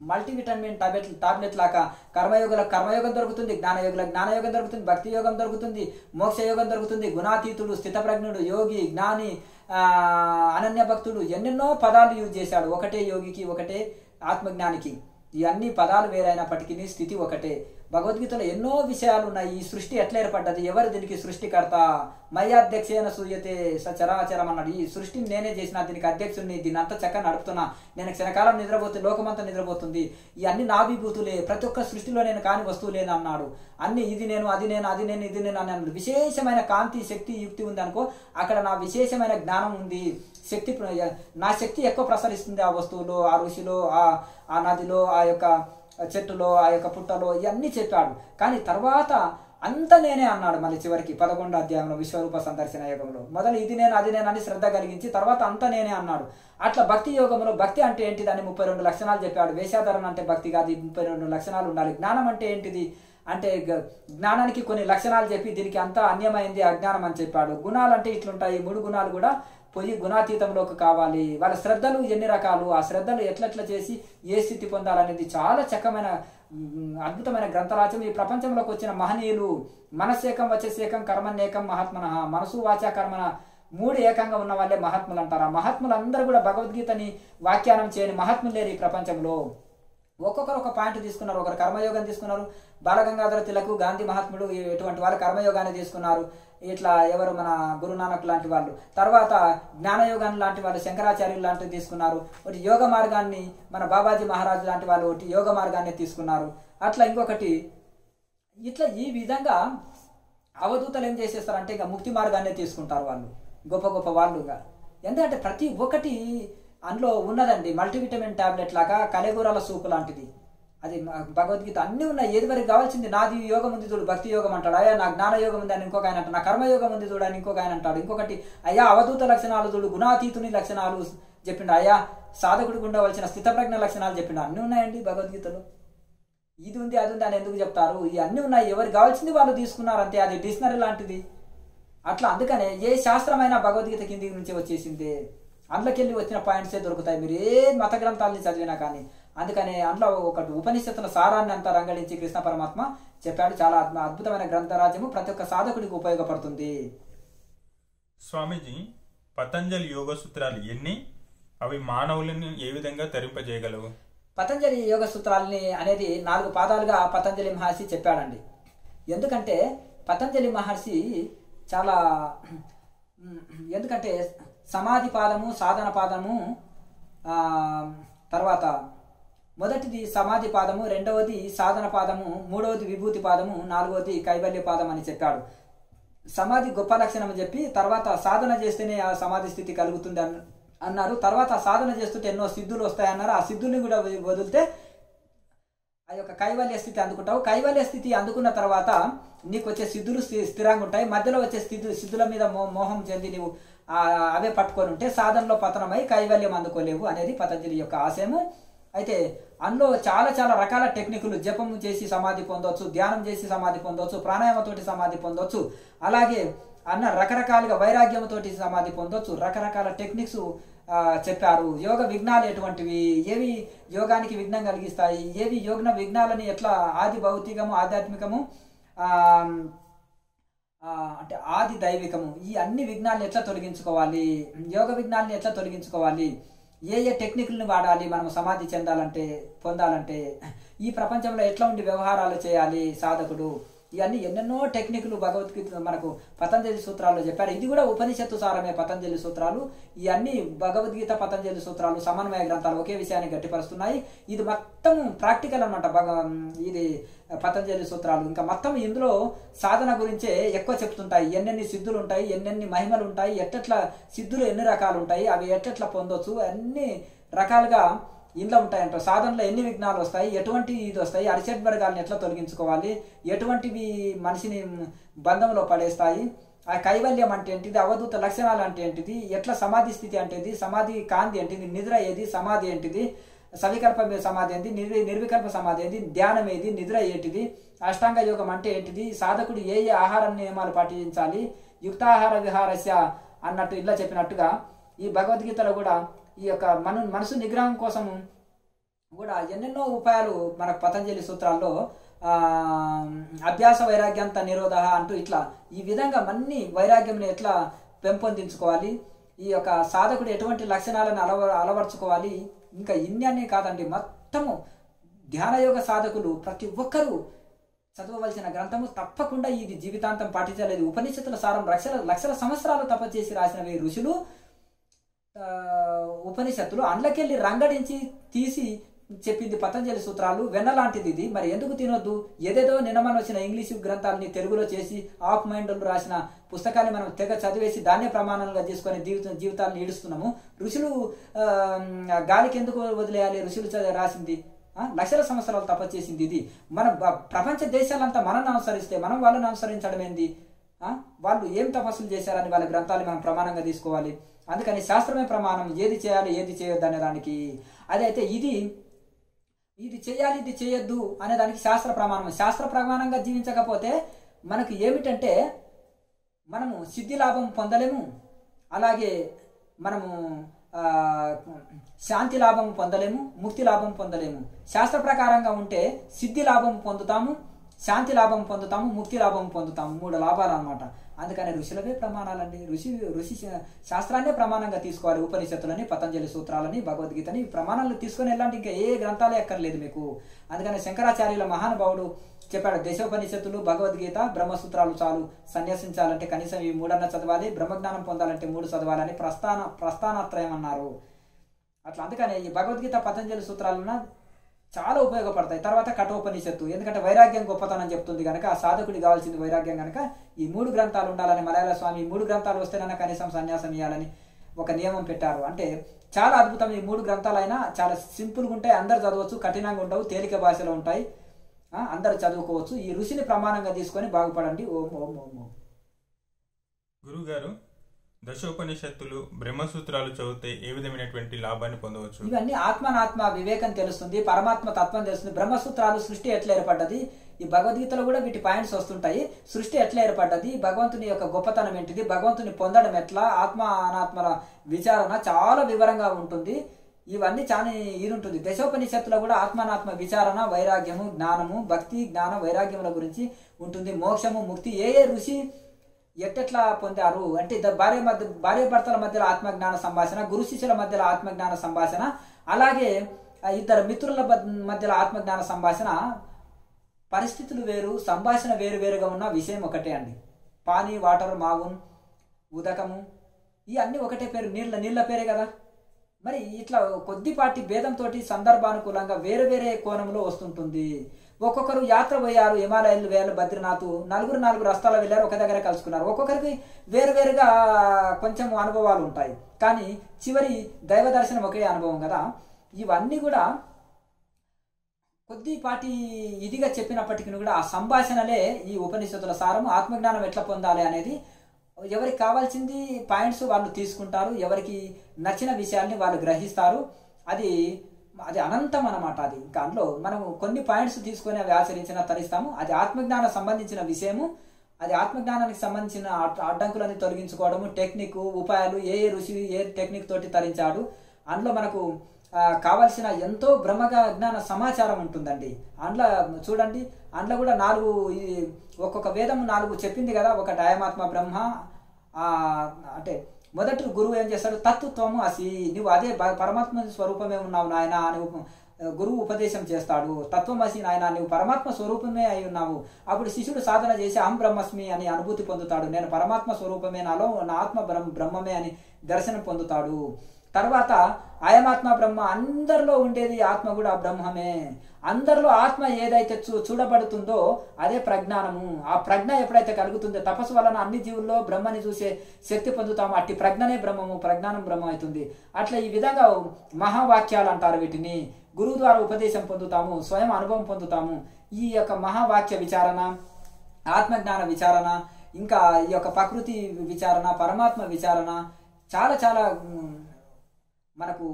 మల్టీవిటమిన్ టాబ్లెట్ లాగా కర్మయోగం దొరుకుతుంది, జ్ఞానయోగం దొరుకుతుంది, భక్తి యోగం దొరుకుతుంది, మోక్ష యోగం దొరుకుతుంది, గుణాతీతుడు, స్థితప్రజ్ఞుడు, యోగి, జ్ఞాని, అనన్య భక్తుడు, ఎన్నెన్నో పదాలు యూజ్ చేశాడు. ఒకటే యోగికి, ఒకటే ఆత్మజ్ఞానికి. ఈ అన్ని పదాలు వేరైనప్పటికీ స్థితి ఒకటే. భగవద్గీతలో ఎన్నో విషయాలు ఉన్నాయి. ఈ సృష్టి ఎట్లా ఏర్పడ్డది, ఎవరు దీనికి సృష్టికర్త, మయ్యాధ్యక్షేన సూయతే సచరాచరం అన్నాడు. ఈ సృష్టిని నేనే చేసిన, దీనికి అధ్యక్షుడిని, దీన్ని అంతా చక్కగా నడుపుతున్నా, నేను క్షణకాలం నిద్రపోతుంది, లోకమంతా నిద్రపోతుంది, ఈ అన్ని నా విభూతులే, ప్రతి ఒక్క సృష్టిలో నేను కాని వస్తువు లేని అన్నాడు. అన్ని ఇది నేను, అది నేను అన్నాడు. విశేషమైన కాంతి, శక్తి, యుక్తి ఉంది అనుకో, అక్కడ నా విశేషమైన జ్ఞానం ఉంది, నా శక్తి ఎక్కువ ప్రసరిస్తుంది ఆ వస్తువులో, ఆ ఋషిలో, ఆ నదిలో, ఆ యొక్క చెట్టులో, ఆ యొక్క పుట్టలో, ఇవన్నీ చెప్పాడు. కానీ తర్వాత అంత నేనే అన్నాడు. మళ్ళీ చివరికి 11వ అధ్యాయంలో విశ్వరూప సందర్శన యోగంలో మొదలు ఇది నేను, అది నేను అని శ్రద్ధ కలిగించి తర్వాత అంత నేనే అన్నాడు. అట్లా భక్తి యోగంలో భక్తి అంటే ఏంటిది అని 32 లక్షణాలు చెప్పాడు. వేషాధారణ అంటే భక్తి కాదు, 32 లక్షణాలు ఉండాలి. జ్ఞానం అంటే ఏంటిది అంటే జ్ఞానానికి కొన్ని లక్షణాలు చెప్పి దీనికి అంతా అన్యమైంది అజ్ఞానం అని చెప్పాడు. గుణాలు అంటే ఇట్లుంటాయి, 3 గుణాలు కూడా పోయి గుణాతీతంలోకి కావాలి. వాళ్ళ శ్రద్ధలు ఎన్ని రకాలు, ఆ శ్రద్ధలు ఎట్లెట్లా చేసి ఏ స్థితి పొందాలనేది చాలా చక్కమైన అద్భుతమైన గ్రంథరాజ్యం. ఈ ప్రపంచంలోకి వచ్చిన మహనీయులు మనస్సేకం, వచ్చేసేకం, కర్మన్యేకం, మహాత్మన, మనసు వాచా కర్మన 3 ఏకంగా ఉన్న వాళ్ళే మహాత్ములు అంటారు. ఆ మహాత్ములందరూ కూడా భగవద్గీతని వ్యాఖ్యానం చేయని మహాత్ములు లేరు ఈ ప్రపంచంలో. ఒక్కొక్కరు ఒక పాయింట్ తీసుకున్నారు. ఒకరు కర్మయోగం తీసుకున్నారు, బాలగంగాధర తిలక్, గాంధీ మహాత్ముడు ఇటువంటి వాళ్ళు కర్మయోగాన్ని తీసుకున్నారు. ఇట్లా ఎవరు మన గురునానక్ లాంటి వాళ్ళు. తర్వాత జ్ఞానయోగాన్ని లాంటి వాళ్ళు శంకరాచార్యులు లాంటివి తీసుకున్నారు. ఒకటి యోగ మార్గాన్ని మన బాబాజీ మహారాజు లాంటి వాళ్ళు ఒకటి యోగ మార్గాన్ని తీసుకున్నారు. అట్లా ఇంకొకటి ఇట్లా ఈ విధంగా అవధూతలు ఏం చేసేస్తారంటే ఇంకా ముక్తి మార్గాన్ని తీసుకుంటారు వాళ్ళు, గొప్ప గొప్ప వాళ్ళుగా. ఎందుకంటే ప్రతి ఒక్కటి అందులో ఉన్నదండి. మల్టీవిటమిన్ టాబ్లెట్ లాగా, కలెగూరల సూపు లాంటిది అది భగవద్గీత. అన్నీ ఉన్నాయి, ఏది వరకు కావాల్సింది. నాది యోగం ఉంది చూడు, భక్తి యోగం అంటాడు. అయ్యా నా జ్ఞాన యోగం ఉంది అని ఇంకొక ఆయన అంటాడు. నా కర్మయోగం ఉంది చూడు అని ఇంకొక ఆయన అంటాడు. ఇంకొకటి అయ్యా అవధూత లక్షణాలు చూడు, గుణాతీతుని లక్షణాలు చెప్పిండు. అయ్యా సాధకుడికి ఉండవలసిన స్థితప్రజ్ఞ లక్షణాలు చెప్పిండు. అన్నీ ఉన్నాయండి భగవద్గీతలో. ఇది ఉంది, అది ఉంది అని ఎందుకు చెప్తారు? ఈ అన్నీ ఉన్నాయి, ఎవరికి కావాల్సింది వాళ్ళు తీసుకున్నారు అంతే. అది డిక్షనరీ లాంటిది. అట్లా అందుకనే ఏ శాస్త్రమైనా భగవద్గీత కింది నుంచి వచ్చేసిందే. అందులోకెళ్ళి వచ్చిన పాయింట్సే దొరుకుతాయి మీరు ఏ మత గ్రంథాలని చదివినా కానీ. అందుకనే అందులో ఒక ఉపనిషత్తుల సారాన్ని అంతా రంగడించి కృష్ణ పరమాత్మ చెప్పాడు. చాలా అద్భుతమైన గ్రంథరాజ్యము, ప్రతి ఒక్క సాధకుడికి ఉపయోగపడుతుంది. స్వామీజీ, పతంజలి యోగ సూత్రాలు ఎన్ని? అవి మానవులని ఏ విధంగా తరింపజేయగలవు? పతంజలి యోగ సూత్రాలని అనేది 4 పాదాలుగా పతంజలి మహర్షి చెప్పాడండి. ఎందుకంటే పతంజలి మహర్షి చాలా ఎందుకంటే సమాధి పాదము, సాధన పాదము, తర్వాత మొదటిది సమాధి పాదము, రెండవది సాధన పాదము, మూడవది విభూతి పాదము, 4వది కైవల్య పాదం అని చెప్పాడు. సమాధి గొప్ప లక్షణం చెప్పి తర్వాత సాధన చేస్తేనే ఆ సమాధి స్థితి కలుగుతుంది అన్నారు. తర్వాత సాధన చేస్తుంటే ఎన్నో సిద్ధులు వస్తాయన్నారు. ఆ సిద్ధుల్ని కూడా వదిలితే ఆ యొక్క కైవల్య స్థితి అందుకుంటావు. కైవల్య స్థితి అందుకున్న తర్వాత నీకు వచ్చే సిద్ధులు స్థిరంగా ఉంటాయి. మధ్యలో వచ్చే సిద్ధుల మీద మోహం చెంది నీవు అవే పట్టుకొని ఉంటే సాధనలో పతనమై కైవల్యం అందుకోలేవు అనేది పతంజలి యొక్క ఆశయము. అయితే అందులో చాలా చాలా రకాల టెక్నిక్లు, జపము చేసి సమాధి పొందవచ్చు, ధ్యానం చేసి సమాధి పొందవచ్చు, ప్రాణాయామతోటి సమాధి పొందవచ్చు, అలాగే రకరకాలుగా వైరాగ్యంతోటి సమాధి పొందవచ్చు. రకరకాల టెక్నిక్స్ చెప్పారు. యోగ విఘ్నాలు ఎటువంటివి, ఏవి యోగానికి విఘ్నం కలిగిస్తాయి, ఏవి యోగ విఘ్నాలని ఎట్లా ఆది భౌతికము ఆధ్యాత్మికము అంటే ఆది దైవికము ఈ అన్ని విఘ్నాలను ఎట్లా తొలగించుకోవాలి, యోగ విఘ్నాలను ఎట్లా తొలగించుకోవాలి, ఏ టెక్నిక్లను వాడాలి మనం సమాధి పొందాలంటే ఈ ప్రపంచంలో ఎట్లా ఉండి వ్యవహారాలు చేయాలి సాధకుడు, ఇవన్నీ ఎన్నెన్నో టెక్నిక్లు భగవద్గీత మనకు పతంజలి సూత్రాల్లో చెప్పారు. ఇది కూడా ఉపనిషత్తు సారమే పతంజలి సూత్రాలు. ఇవన్నీ భగవద్గీత పతంజలి సూత్రాలు సమన్వయ గ్రంథాలు ఒకే విషయాన్ని గట్టిపరుస్తున్నాయి. ఇది మొత్తం ప్రాక్టికల్ అనమాట. ఇది పతంజలి సూత్రాలు ఇంకా మొత్తం ఇందులో సాధన గురించే ఎక్కువ చెప్తుంటాయి. ఎన్నెన్ని సిద్ధులు ఉంటాయి, ఎన్నెన్ని మహిమలు ఉంటాయి, ఎట్టెట్లా సిద్ధులు ఎన్ని రకాలు ఉంటాయి, అవి ఎట్టెట్లా పొందొచ్చు, అన్ని రకాలుగా ఇంట్లో ఉంటాయంట. సాధనలో ఎన్ని విఘ్నాలు వస్తాయి, ఎటువంటి ఇది వస్తాయి, అరిషడ్ వర్గాలను ఎట్లా తొలగించుకోవాలి, ఎటువంటివి మనిషిని బంధంలో పడేస్తాయి, ఆ కైవల్యం అంటే ఏంటిది, అవధూత లక్షణాలు అంటే ఏంటిది, ఎట్లా సమాధి స్థితి అంటే సమాధి కాంతి ఏంటిది, నిద్ర ఏది, సమాధి ఏంటిది, సవికల్ప సమాధి ఏంటి, నిర్వికల్ప సమాధి ఏంటి, ధ్యానం ఏది, నిద్ర ఏంటిది, అష్టాంగ యోగం అంటే ఏంటిది, సాధకుడు ఏ ఆహార నియమాలు పాటించాలి, యుక్తాహార విహారస్య అన్నట్టు ఇలా చెప్పినట్టుగా ఈ భగవద్గీతలో కూడా ఈ యొక్క మనసు నిగ్రహం కోసం కూడా ఎన్నెన్నో ఉపాయాలు మనకు పతంజలి సూత్రాల్లో అభ్యాస వైరాగ్యంత నిరోధ అంటూ ఇట్లా ఈ విధంగా మన్ని వైరాగ్యంని ఎట్లా పెంపొందించుకోవాలి, ఈ యొక్క సాధకుడు ఎటువంటి లక్షణాలను అలవర్చుకోవాలి, ఇంకా ఇన్యాన్ని కాదండి, మొత్తము ధ్యానయోగ సాధకులు ప్రతి ఒక్కరూ చదవవలసిన గ్రంథము. తప్పకుండా ఇది జీవితాంతం పాటించలేదు. ఉపనిషత్తుల సారం లక్షల సంవత్సరాలు తపస్సు రాసినవి ఋషులు. ఉపనిషత్తులు అండ్లకెళ్ళి రంగడించి తీసి చెప్పింది పతంజలి సూత్రాలు. వెన్నలాంటిది ఇది. మరి ఎందుకు తినొద్దు? ఏదేదో నిన్నమని వచ్చిన ఇంగ్లీషు గ్రంథాలని తెలుగులో చేసి ఆఫ్ మైండ్లు రాసిన పుస్తకాన్ని మనం తెగ చదివేసి దాన్నే ప్రమాణంగా తీసుకొని జీవితాలను ఈడుస్తున్నాము. ఋషులు గాలికి ఎందుకు వదిలేయాలి? ఋషులు రాసింది లక్షల సంవత్సరాలు తపస్సు చేసింది ఇది. మన ప్రపంచ దేశాలంతా మనల్ని అనుసరిస్తే మనం వాళ్ళని అనుసరించడం ఏంది? వాళ్ళు ఏం తపస్సులు చేశారని వాళ్ళ గ్రంథాలు మనం ప్రమాణంగా తీసుకోవాలి. అందుకని శాస్త్రమే ప్రమాణం, ఏది చేయాలి ఏది చేయొద్దు అనే దానికి. అదైతే ఇది చేయాలి ఇది చేయొద్దు అనే దానికి శాస్త్ర ప్రమాణం. శాస్త్ర ప్రమాణంగా జీవించకపోతే మనకు ఏమిటంటే మనము సిద్ధి లాభం పొందలేము, అలాగే మనము శాంతి లాభం పొందలేము, ముక్తి లాభం పొందలేము. శాస్త్ర ప్రకారంగా ఉంటే సిద్ధి లాభం పొందుతాము, శాంతి లాభం పొందుతాము, ముక్తి లాభం పొందుతాము. 3 లాభాలు అనమాట. అందుకని ఋషులవే ప్రమాణాలండి. ఋషి శాస్త్రాన్నే ప్రమాణంగా తీసుకోవాలి. ఉపనిషత్తులని, పతంజలి సూత్రాలని, భగవద్గీతని ప్రమాణాలు తీసుకొని వెళ్ళాలంటే ఇంకా ఏ గ్రంథాలే ఎక్కర్లేదు మీకు. అందుకని శంకరాచార్యుల మహానుభావుడు చెప్పాడు, దశోపనిషత్తులు, భగవద్గీత, బ్రహ్మసూత్రాలు చాలు. సన్యాసించాలంటే కనీసం ఈ 3 చదవాలి, బ్రహ్మజ్ఞానం పొందాలంటే 3 చదవాలని ప్రస్థానత్రయం అన్నారు. అట్లా అందుకని ఈ భగవద్గీత, పతంజలి సూత్రాలన్న చాలా ఉపయోగపడతాయి. తర్వాత కఠోపనిషత్తు, ఎందుకంటే వైరాగ్యం గొప్పతనం చెప్తుంది కనుక, ఆ సాధకుడికి కావాల్సింది వైరాగ్యం కనుక ఈ 3 గ్రంథాలు ఉండాలని మలయాళ స్వామి 3 గ్రంథాలు వస్తేనన్నా కనీసం సన్యాసం ఇవ్వాలని ఒక నియమం పెట్టారు. అంటే చాలా అద్భుతం. ఈ 3 గ్రంథాలైనా చాలా సింపుల్గా ఉంటాయి, అందరు చదవచ్చు, కఠినంగా ఉండవు, తేలిక భాషలో ఉంటాయి, అందరు చదువుకోవచ్చు. ఈ ఋషిని ప్రమాణంగా తీసుకొని బాగుపడండి. ఓం ఓం ఓం ఓం. గురువు గారు, దశోపనిషత్తులు, బ్రహ్మసూత్రాలు చదివితే ఏ విధమైనటువంటి లాభాన్ని పొందవచ్చు? ఇవన్నీ ఆత్మనాత్మ వివేకం తెలుస్తుంది, పరమాత్మ తత్వం తెలుస్తుంది. బ్రహ్మసూత్రాలు సృష్టి ఎట్లా ఏర్పడ్డది, ఈ భగవద్గీతలో కూడా వీటి పాయింట్స్ వస్తుంటాయి. సృష్టి ఎట్లా ఏర్పడ్డది, భగవంతుని యొక్క గొప్పతనం ఏంటిది, భగవంతుని పొందడం ఎట్లా, ఆత్మ అనాత్మల విచారణ చాలా వివరంగా ఉంటుంది. ఇవన్నీ చాలా ఇది ఉంటుంది. దశోపనిషత్తులో కూడా ఆత్మానాత్మ విచారణ, వైరాగ్యము, జ్ఞానము, భక్తి, జ్ఞానం, వైరాగ్యముల గురించి ఉంటుంది. మోక్షము, ముక్తి ఏ ఋషి ఎట్టెట్లా పొందారు అంటే భార్యాభర్తల మధ్యలో ఆత్మజ్ఞాన సంభాషణ, గురు శిష్యుల మధ్యలో ఆత్మజ్ఞాన సంభాషణ, అలాగే 2 మిత్రుల మధ్యలో ఆత్మజ్ఞాన సంభాషణ. పరిస్థితులు వేరు, సంభాషణ వేరుగా ఉన్న విషయం ఒకటే అండి. పానీ, వాటర్, మావున్, ఉదకము ఇవన్నీ ఒకటే పేరు, నీళ్ళ పేరే కదా. మరి ఇట్లా కొద్దిపాటి భేదంతో సందర్భానుకూలంగా వేరే కోణంలో వస్తుంటుంది. ఒక్కొక్కరు యాత్ర పోయారు, హిమాలయాలు వేలు, బద్రీనాథ్, 4 రస్తాలు వెళ్ళారు, ఒక దగ్గర కలుసుకున్నారు. ఒక్కొక్కరికి వేరుగా కొంచెం అనుభవాలు ఉంటాయి, కానీ చివరి దైవ దర్శనం ఒకే అనుభవం కదా. ఇవన్నీ కూడా కొద్దిపాటి ఇదిగా చెప్పినప్పటికీ కూడా ఆ సంభాషణలే ఈ ఉపనిషత్తుల సారము. ఆత్మజ్ఞానం ఎట్లా పొందాలి అనేది ఎవరికి కావాల్సింది పాయింట్స్ వాళ్ళు తీసుకుంటారు, ఎవరికి నచ్చిన విషయాల్ని వాళ్ళు గ్రహిస్తారు. అది అనంతం అన్నమాట. అది ఇంకా అందులో మనం కొన్ని పాయింట్స్ తీసుకొని అవి ఆచరించినా తరిస్తాము. అది ఆత్మజ్ఞానం సంబంధించిన విషయము. అది ఆత్మజ్ఞానానికి సంబంధించిన అడ్డంకులని తొలగించుకోవడము, టెక్నిక్, ఉపాయాలు, ఏ ఋషి ఏ టెక్నిక్ తోటి తరించాడు, అందులో మనకు కావాల్సిన ఎంతో బ్రహ్మజ్ఞాన సమాచారం ఉంటుందండి. అందులో చూడండి, అందులో కూడా 4 ఒక్కొక్క వేదం 4 చెప్పింది కదా. ఒకటి అయమాత్మ బ్రహ్మ, అంటే మొదటి గురువు ఏం చేస్తాడు, తత్వము అసి, నువ్వు అదే పరమాత్మ స్వరూపమే ఉన్నావు నాయన అని గురువు ఉపదేశం చేస్తాడు. తత్వమసి నాయన, నువ్వు పరమాత్మ స్వరూపమే అయి ఉన్నావు. అప్పుడు శిష్యుడు సాధన చేసి అహం బ్రహ్మస్మి అని అనుభూతి పొందుతాడు. నేను పరమాత్మ స్వరూపమే, నాలో నా ఆత్మ బ్రహ్మమే అని దర్శనం పొందుతాడు. తర్వాత అయమాత్మ బ్రహ్మ, అందరిలో ఉండేది ఆత్మ కూడా బ్రహ్మమే. అందరిలో ఆత్మ ఏదైతే చూడబడుతుందో అదే ప్రజ్ఞానము. ఆ ప్రజ్ఞ ఎప్పుడైతే కలుగుతుందో, తపస్సు వలన అన్ని జీవుల్లో బ్రహ్మని చూసే శక్తి పొందుతాము. అట్టి ప్రజ్ఞనే బ్రహ్మము, ప్రజ్ఞానం బ్రహ్మ అవుతుంది. అట్లా ఈ విధంగా మహావాక్యాలు అంటారు వీటిని. గురువు ద్వారా ఉపదేశం పొందుతాము, స్వయం అనుభవం పొందుతాము. ఈ యొక్క మహావాక్య విచారణ, ఆత్మజ్ఞాన విచారణ, ఇంకా ఈ యొక్క ప్రకృతి విచారణ, పరమాత్మ విచారణ, చాలా చాలా మనకు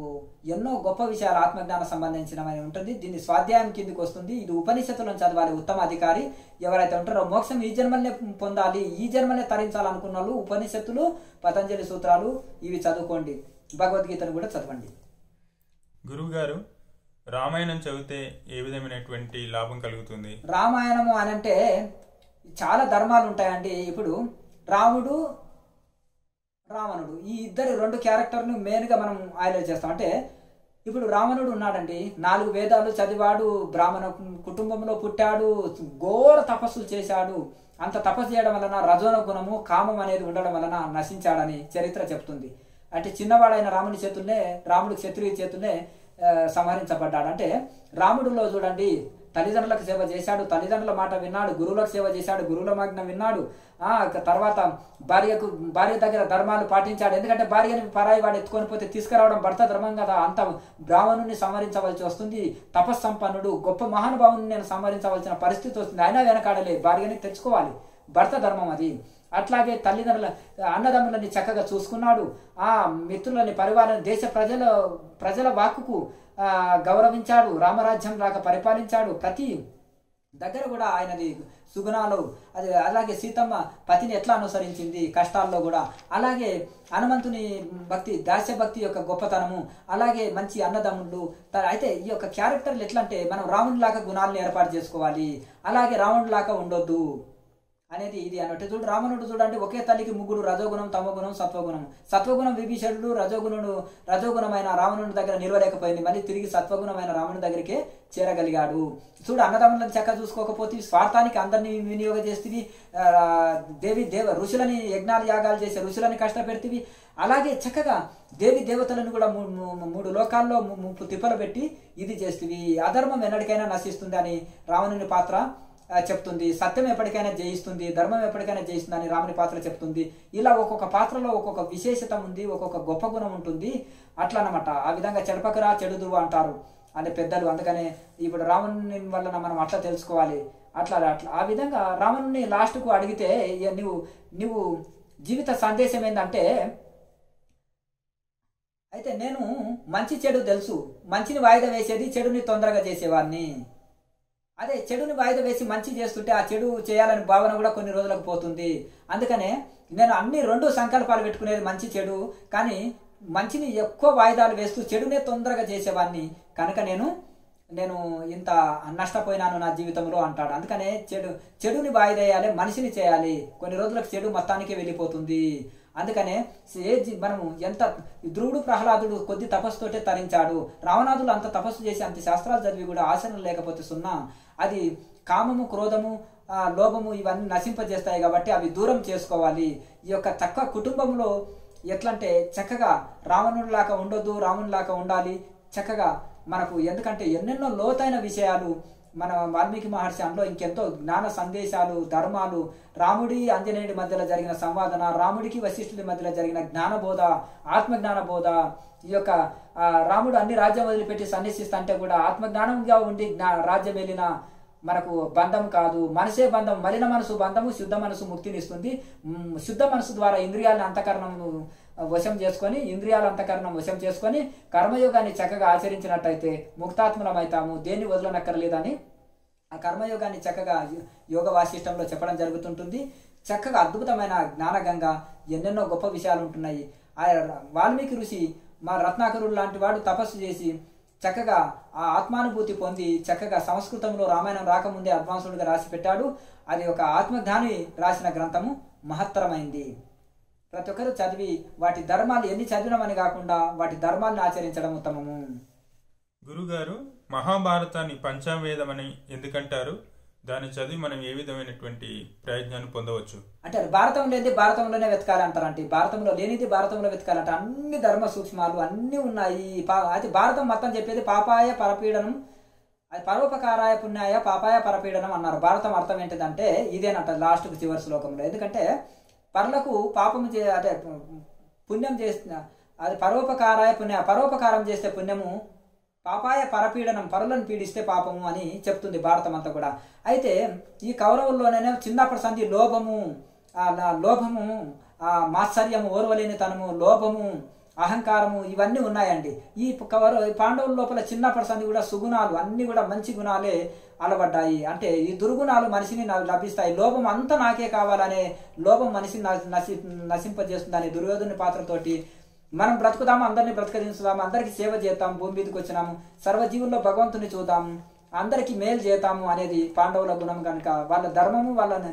ఎన్నో గొప్ప విషయాలు ఆత్మజ్ఞానం సంబంధించినవి ఉంటుంది. దీన్ని స్వాధ్యాయం కిందికి వస్తుంది. ఇది ఉపనిషత్తులను చదవాలి ఉత్తమ అధికారి ఎవరైతే ఉంటారో. మోక్షం ఈ జన్మలనే పొందాలి, ఈ జన్మలనే తరించాలనుకున్న వాళ్ళు ఉపనిషత్తులు, పతంజలి సూత్రాలు ఇవి చదువుకోండి. భగవద్గీతను కూడా చదవండి. గురువు గారు, రామాయణం చదివితే ఏ విధమైనటువంటి లాభం కలుగుతుంది? రామాయణము అని అంటే చాలా ధర్మాలు ఉంటాయండి. ఇప్పుడు రాముడు, రావణుడు, ఈ ఇద్దరు 2 క్యారెక్టర్ను మెయిన్గా మనం హైలైట్ చేస్తాం. అంటే ఇప్పుడు రావణుడు ఉన్నాడండి, 4 వేదాలు చదివాడు, బ్రాహ్మణ కుటుంబంలో పుట్టాడు, ఘోర తపస్సులు చేశాడు. అంత తపస్సు చేయడం వలన రజోన గుణము, కామం అనేది ఉండడం వలన నశించాడని చరిత్ర చెప్తుంది. అంటే చిన్నవాడైన రాముడి చేతుల్నే, రాముడి క్షత్రియ చేతుల్నే సంహరించబడ్డాడు. అంటే రాముడిలో చూడండి, తల్లిదండ్రులకు సేవ చేశాడు, తల్లిదండ్రుల మాట విన్నాడు, గురువులకు సేవ చేశాడు, గురువుల మాజ్ఞ విన్నాడు. తర్వాత భార్య దగ్గర ధర్మాలు పాటించాడు. ఎందుకంటే భార్యని పరాయి వాడు ఎత్తుకొని పోతే తీసుకురావడం భర్త ధర్మం కదా. అంత బ్రాహ్మణుని సంహరించవలసి వస్తుంది. తపస్సంపన్నుడు గొప్ప మహానుభావుని నేను సంహరించవలసిన పరిస్థితి వస్తుంది. అయినా వెనకాడలే, భార్యని తెచ్చుకోవాలి, భర్త ధర్మం అది. అట్లాగే తల్లిదండ్రుల అన్నదమ్ములని చక్కగా చూసుకున్నాడు. మిత్రులని, పరివారాన్ని, దేశ ప్రజల వాక్కుకు గౌరవించాడు. రామరాజ్యం లాగా పరిపాలించాడు. ప్రతి దగ్గర కూడా ఆయనది సుగుణాలు. అది అలాగే సీతమ్మ పతిని ఎట్లా అనుసరించింది కష్టాల్లో కూడా. అలాగే హనుమంతుని భక్తి, దాస్య భక్తి యొక్క గొప్పతనము, అలాగే మంచి అన్నదమ్ముళ్ళు. అయితే ఈ యొక్క క్యారెక్టర్లు ఎట్లా అంటే మనం రావణులాగా గుణాలను ఏర్పాటు చేసుకోవాలి, అలాగే రావణులాగా ఉండొద్దు అనేది ఇది అన్నట్టు. చూడు రావణుడు చూడండి, ఒకే తల్లికి 3 రజోగుణం, తమోగుణం, సత్వగుణం. సత్వగుణం విభీషణుడు, రజోగుణమైన రావణుడి దగ్గర నిలవలేకపోయింది. మళ్ళీ తిరిగి సత్వగుణమైన రావణుడి దగ్గరికే చేరగలిగాడు. చూడు, అన్నదమ్ములను చక్కగా చూసుకోకపోతే, స్వార్థానికి అందరినీ వినియోగం చేస్తేవి, ఋషులని యజ్ఞాలు యాగాలు చేసే ఋషులని కష్టపెడితేవి. అలాగే చక్కగా దేవతలను కూడా 3 లోకాల్లో 3 తిప్పలు పెట్టి ఇది చేస్తేవి. అధర్మం ఎన్నటికైనా నశిస్తుంది అని రావణుని పాత్ర చెప్తుంది. సత్యం ఎప్పటికైనా జయిస్తుంది, ధర్మం ఎప్పటికైనా జయిస్తుంది అని రాముని పాత్ర చెప్తుంది. ఇలా ఒక్కొక్క పాత్రలో ఒక్కొక్క విశేషత ఉంది, ఒక్కొక్క గొప్ప గుణం ఉంటుంది. అట్లా అన్నమాట. ఆ విధంగా చెడపకరా చెడుదువు అంటారు అని పెద్దలు. అందుకనే ఇప్పుడు రావణుని వలన మనం అట్లా తెలుసుకోవాలి. అట్లా ఆ విధంగా రావణుని లాస్ట్కు అడిగితే, నువ్వు జీవిత సందేశం ఏంటంటే, అయితే నేను మంచి చెడు తెలుసు, మంచిని వాయిదా వేసేది, చెడుని తొందరగా చేసేవాడిని. అదే చెడుని వాయిదా వేసి మంచి చేస్తుంటే ఆ చెడు చేయాలని భావన కూడా కొన్ని రోజులకు పోతుంది. అందుకనే నేను అన్ని 2 సంకల్పాలు పెట్టుకునేది, మంచి చెడు. కానీ మంచిని ఎక్కువ వాయిదాలు వేస్తూ చెడునే తొందరగా చేసేవాడిని కనుక నేను ఇంత నష్టపోయినాను నా జీవితంలో అంటాడు. అందుకనే చెడుని వాయిదా వేయాలి, మనిషిని చేయాలి. కొన్ని రోజులకు చెడు మొత్తానికే వెళ్ళిపోతుంది. అందుకనే మనము ఎంత ధ్రువుడు, ప్రహ్లాదుడు కొద్ది తపస్సుతోటే తరించాడు. రావణాదులు అంత తపస్సు చేసి అంత శాస్త్రాలు చదివి కూడా ఆచరణ లేకపోతే సున్నా. అది కామము, క్రోధము, లోభము ఇవన్నీ నశింపజేస్తాయి కాబట్టి అవి దూరం చేసుకోవాలి. ఈ యొక్క చక్క కుటుంబంలో ఎట్లంటే చక్కగా రావణుడిలాగా ఉండొద్దు, రావణుడిలాగా ఉండాలి చక్కగా మనకు. ఎందుకంటే ఎన్నెన్నో లోతైన విషయాలు మన వాల్మీకి మహర్షి అందులో ఇంకెంతో జ్ఞాన సందేశాలు, ధర్మాలు, రాముడి ఆంజనేయుడి మధ్యలో జరిగిన సంవాదన, రాముడికి వశిష్ఠుడి మధ్యలో జరిగిన జ్ఞానబోధ, ఆత్మజ్ఞాన బోధ. ఈ యొక్క రాముడు అన్ని రాజ్యం వదిలిపెట్టి సన్యసిస్తుంటే కూడా ఆత్మజ్ఞానంగా ఉండి రాజ్యం వెళ్ళిన మనకు బంధం కాదు, మనసే బంధం. మలిన మనసు బంధము, శుద్ధ మనసు ముక్తినిస్తుంది. శుద్ధ మనసు ద్వారా ఇంద్రియాలను అంతఃకరణము వశం చేసుకొని, ఇంద్రియాల అంతఃకరణం వశం చేసుకొని కర్మయోగాన్ని చక్కగా ఆచరించినట్టయితే ముక్తాత్మలమవుతాము, దేన్ని వదలనక్కర్లేదని ఆ కర్మయోగాన్ని చక్కగా యోగ వాసిష్టంలో చెప్పడం జరుగుతుంటుంది. చక్కగా అద్భుతమైన జ్ఞానగంగ, ఎన్నెన్నో గొప్ప విషయాలు ఉంటున్నాయి. ఆ వాల్మీకి ఋషి మా రత్నాకరుడు లాంటి వాడు తపస్సు చేసి చక్కగా ఆ ఆత్మానుభూతి పొంది చక్కగా సంస్కృతంలో రామాయణం రాకముందే అడ్వాన్స్డ్గా రాసి పెట్టాడు. అది ఒక ఆత్మజ్ఞాని రాసిన గ్రంథము, మహత్తరమైంది. ప్రతి ఒక్కరూ చదివి వాటి ధర్మాలు ఎన్ని చదివినామని కాకుండా వాటి ధర్మాలను ఆచరించడం ఉత్తమము. గురుగారు, మహాభారతాన్ని పంచావేదమని ఎందుకంటారు? దాన్ని చదివి మనం ఏ విధమైనటువంటి ప్రయోజనాన్ని పొందవచ్చు? అంటే భారతం లేనిది భారతంలోనే వెతకాలి అంటారంటే, భారతంలో లేనిది భారతంలో వెతకాలంటే అన్ని ధర్మ సూక్ష్మాలు అన్నీ ఉన్నాయి. అది భారతం మొత్తం చెప్పేది పాపాయ పరపీడనం, అది పరోపకారాయ పుణ్యాయ పాపాయ పరపీడనం అన్నారు. భారతం అర్థం ఏంటిదంటే ఇదేనంట లాస్ట్కి చివరి శ్లోకంలో. ఎందుకంటే పరులకు పాపం అంటే పుణ్యం చేసిన అది పరోపకారాయ పుణ్య, పరోపకారం చేస్తే పుణ్యము, పాపాయ పరపీడనం పరులను పీడిస్తే పాపము అని చెప్తుంది భారతం అంతా కూడా. అయితే ఈ కౌరవుల్లోనే చిన్నప్పటి సంధి లోభము, మాత్సర్యము, ఓర్వలేనితనము, లోభము, అహంకారము ఇవన్నీ ఉన్నాయండి. ఈ పాండవుల లోపల చిన్నప్పటి సంధి కూడా సుగుణాలు అన్ని కూడా మంచి గుణాలే అలవడ్డాయి. అంటే ఈ దుర్గుణాలు మనిషిని లభిస్తాయి. లోభం అంతా నాకే కావాలనే లోభం మనిషిని నశింపజేస్తుందని దుర్యోధన పాత్రతోటి మనం బ్రతుకుదాము, అందరినీ బ్రతకదించుదాము, అందరికీ సేవ చేద్దాం, భూమి మీదకి వచ్చినాము, సర్వజీవుల్లో భగవంతుని చూద్దాము, అందరికీ మేలు చేద్దాము అనేది పాండవుల గుణం కనుక వాళ్ళ ధర్మము, వాళ్ళని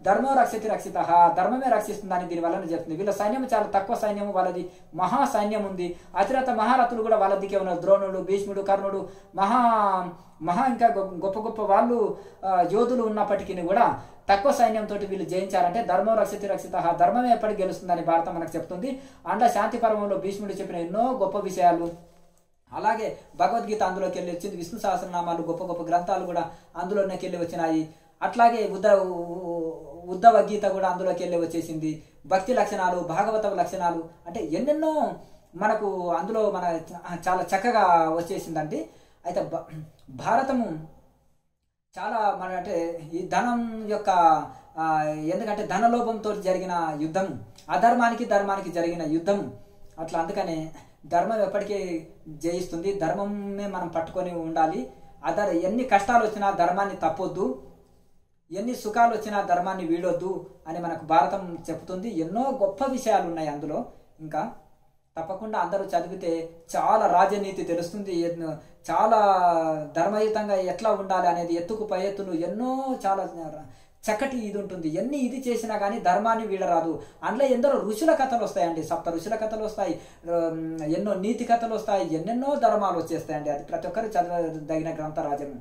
ధర్మో రక్షతి రక్షిత, ధర్మమే రక్షిస్తుందని దీని వలన చెప్తుంది. వీళ్ళ సైన్యం చాలా తక్కువ సైన్యము, వాళ్ళది మహా సైన్యం ఉంది. అతిరథ మహారథులు కూడా వాళ్ళ దిక్కే ఉన్నారు. ద్రోణుడు, భీష్ముడు, కర్ణుడు, మహా ఇంకా గొప్ప గొప్ప వాళ్ళు యోధులు ఉన్నప్పటికీ కూడా తక్కువ సైన్యంతో వీళ్ళు జయించారంటే ధర్మో రక్షతి రక్షిత, ధర్మమే ఎప్పటికి గెలుస్తుందని భారతం మనకు చెప్తుంది. అండ్ శాంతి పర్వంలో భీష్ముడు చెప్పిన ఎన్నో గొప్ప విషయాలు, అలాగే భగవద్గీత అందులోకి వెళ్ళి వచ్చింది. విష్ణు సహస్రనామాలు గొప్ప గొప్ప గ్రంథాలు కూడా అందులోకి వెళ్ళి వచ్చినాయి. అట్లాగే ఉద్ధవ గీత కూడా అందులోకి వెళ్ళి వచ్చేసింది. భక్తి లక్షణాలు, భాగవత లక్షణాలు అంటే ఎన్నెన్నో మనకు అందులో మన చాలా చక్కగా వచ్చేసిందండి. అయితే భారతము చాలా అంటే ఈ ధనం యొక్క ఎందుకంటే ధనలోభంతో జరిగిన యుద్ధము, అధర్మానికి ధర్మానికి జరిగిన యుద్ధము. అట్లా అందుకనే ధర్మం ఎప్పటికీ జయిస్తుంది. ధర్మమే మనం పట్టుకొని ఉండాలి. ఎన్ని కష్టాలు వచ్చినా ధర్మాన్ని తప్పొద్దు, ఎన్ని సుఖాలు వచ్చినా ధర్మాన్ని వీడొద్దు అని మనకు భారతం చెప్తుంది. ఎన్నో గొప్ప విషయాలు ఉన్నాయి అందులో. ఇంకా తప్పకుండా అందరూ చదివితే చాలా రాజనీతి తెలుస్తుంది. చాలా ధర్మయుతంగా ఎట్లా ఉండాలి అనేది, ఎత్తుకు పై ఎత్తులు ఎన్నో చాలా చక్కటి ఇది ఉంటుంది. ఎన్ని ఇది చేసినా కానీ ధర్మాన్ని వీడరాదు. అందులో ఎందరో ఋషుల కథలు వస్తాయండి, 7 ఋషుల కథలు వస్తాయి, ఎన్నో నీతి కథలు వస్తాయి, ఎన్నెన్నో ధర్మాలు వచ్చేస్తాయండి. అది ప్రతి ఒక్కరు చదవదగిన గ్రంథరాజము.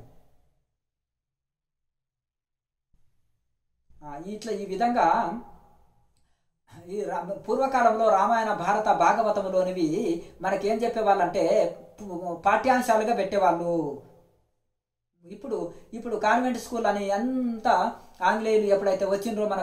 ఇట్లా ఈ విధంగా ఈ పూర్వకాలంలో రామాయణ భారత భాగవతములోనివి మనకేం చెప్పేవాళ్ళంటే పాఠ్యాంశాలుగా పెట్టేవాళ్ళు. ఇప్పుడు కాన్వెంట్ స్కూల్ అని అంత ఆంగ్లేయులు ఎప్పుడైతే వచ్చిండ్రో మన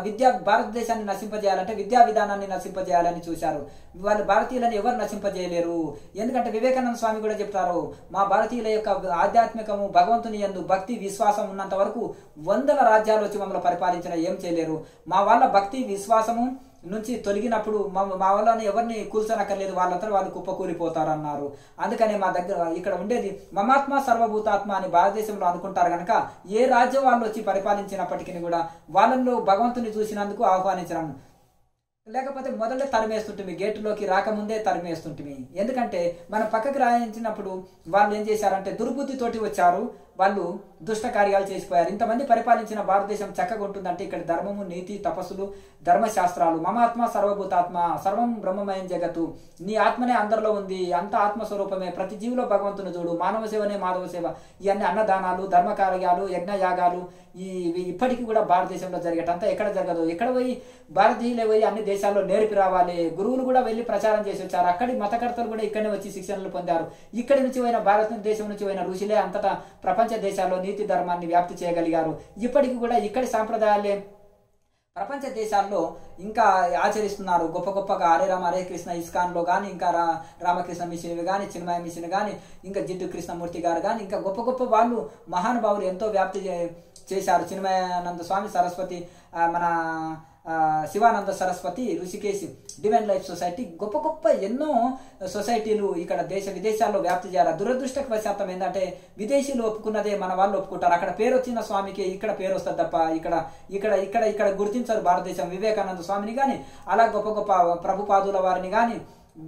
భారతదేశాన్ని నశింపజేయాలంటే విద్యా విధానాన్ని నశింపజేయాలని చూశారు. వాళ్ళు భారతీయులని ఎవరు నశింపజేయలేరు. ఎందుకంటే వివేకానంద స్వామి కూడా చెప్తారు, మా భారతీయుల యొక్క ఆధ్యాత్మికము, భగవంతుని యందు భక్తి విశ్వాసం ఉన్నంత వరకు 100 రాజ్యాలు వచ్చి మమ్మల్ని పరిపాలించిన ఏం చేయలేరు. మా వాళ్ళ భక్తి విశ్వాసము నుంచి తొలగినప్పుడు మా వాళ్ళని ఎవరిని కూల్చనక్కర్లేదు, వాళ్ళంతా వాళ్ళు కుప్పకూలిపోతారు అన్నారు. అందుకనే మా దగ్గర ఇక్కడ ఉండేది మమాత్మ సర్వభూతాత్మ అని భారతదేశంలో అనుకుంటారు కనుక ఏ రాజ్యం వాళ్ళు వచ్చి పరిపాలించినప్పటికీ కూడా వాళ్ళలో భగవంతుని చూసినందుకు ఆహ్వానించడం, లేకపోతే మొదలే తరిమేస్తుంటుంది, గేటులోకి రాకముందే తరిమేస్తుంటుంది. ఎందుకంటే మనం పక్కకి రాయించినప్పుడు వాళ్ళు ఏం చేశారంటే దుర్బుద్ధితోటి వచ్చారు, వాళ్ళు దుష్ట కార్యాలు చేసిపోయారు. ఇంతమంది పరిపాలించిన భారతదేశం చక్కగా ఉంటుందంటే ఇక్కడ ధర్మము, నీతి, తపస్సులు, ధర్మశాస్త్రాలు, మమాత్మ సర్వభూతాత్మ, సర్వం బ్రహ్మమయం జగత్తు, నీ ఆత్మనే అందరిలో ఉంది, అంత ఆత్మస్వరూపమే, ప్రతి జీవిలో భగవంతుని చూడు, మానవ సేవనే మాధవ సేవ, ఇవన్నీ అన్నదానాలు, ధర్మకార్యాలు, యజ్ఞయాగాలు ఇప్పటికీ కూడా భారతదేశంలో జరిగేటంతా ఎక్కడ జరగదు. ఎక్కడ పోయి భారతీయులే పోయి అన్ని దేశాల్లో నేర్పి రావాలి. గురువులు కూడా వెళ్ళి ప్రచారం చేసి వచ్చారు. అక్కడి మతకర్తలు కూడా ఇక్కడనే వచ్చి శిక్షణలు పొందారు. ఇక్కడి నుంచి పోయిన భారతదేశం నుంచి పోయిన ఋషులే అంతటా ప్రపంచ దేశాల్లో నీతి ధర్మాన్ని వ్యాప్తి చేయగలిగారు. ఇప్పటికీ కూడా ఇక్కడి సాంప్రదాయాలే ప్రపంచ దేశాల్లో ఇంకా ఆచరిస్తున్నారు. గొప్ప గొప్పగా హరే రామ హరే కృష్ణ ఇస్కాన్లో కానీ, ఇంకా రామకృష్ణ మిషన్ కానీ, చిన్మయ మిషన్ కానీ, ఇంకా జిడ్డు కృష్ణమూర్తి గారు కానీ, ఇంకా గొప్ప గొప్ప వాళ్ళు మహానుభావులు ఎంతో వ్యాప్తి చేశారు. చిన్మయానంద స్వామి సరస్వతి, మన Shivananda Saraswati Rishikesh divine life society గొప్ప గొప్ప ఎన్నో సొసైటీలు ఇక్కడ దేశ విదేశాల్లో వ్యాప్తి చేయాలి. దురదృష్టవశాతం ఏంటంటే విదేశీయులు ఒప్పుకున్నదే మన వాళ్ళు ఒప్పుకుంటారు. అక్కడ పేరు వచ్చిన స్వామికి ఇక్కడ పేరు వస్తుంది తప్ప ఇక్కడ ఇక్కడ ఇక్కడ ఇక్కడ గుర్తించరు భారతదేశం. వివేకానంద స్వామిని కానీ అలా గొప్ప గొప్ప ప్రభుపాదుల వారిని కానీ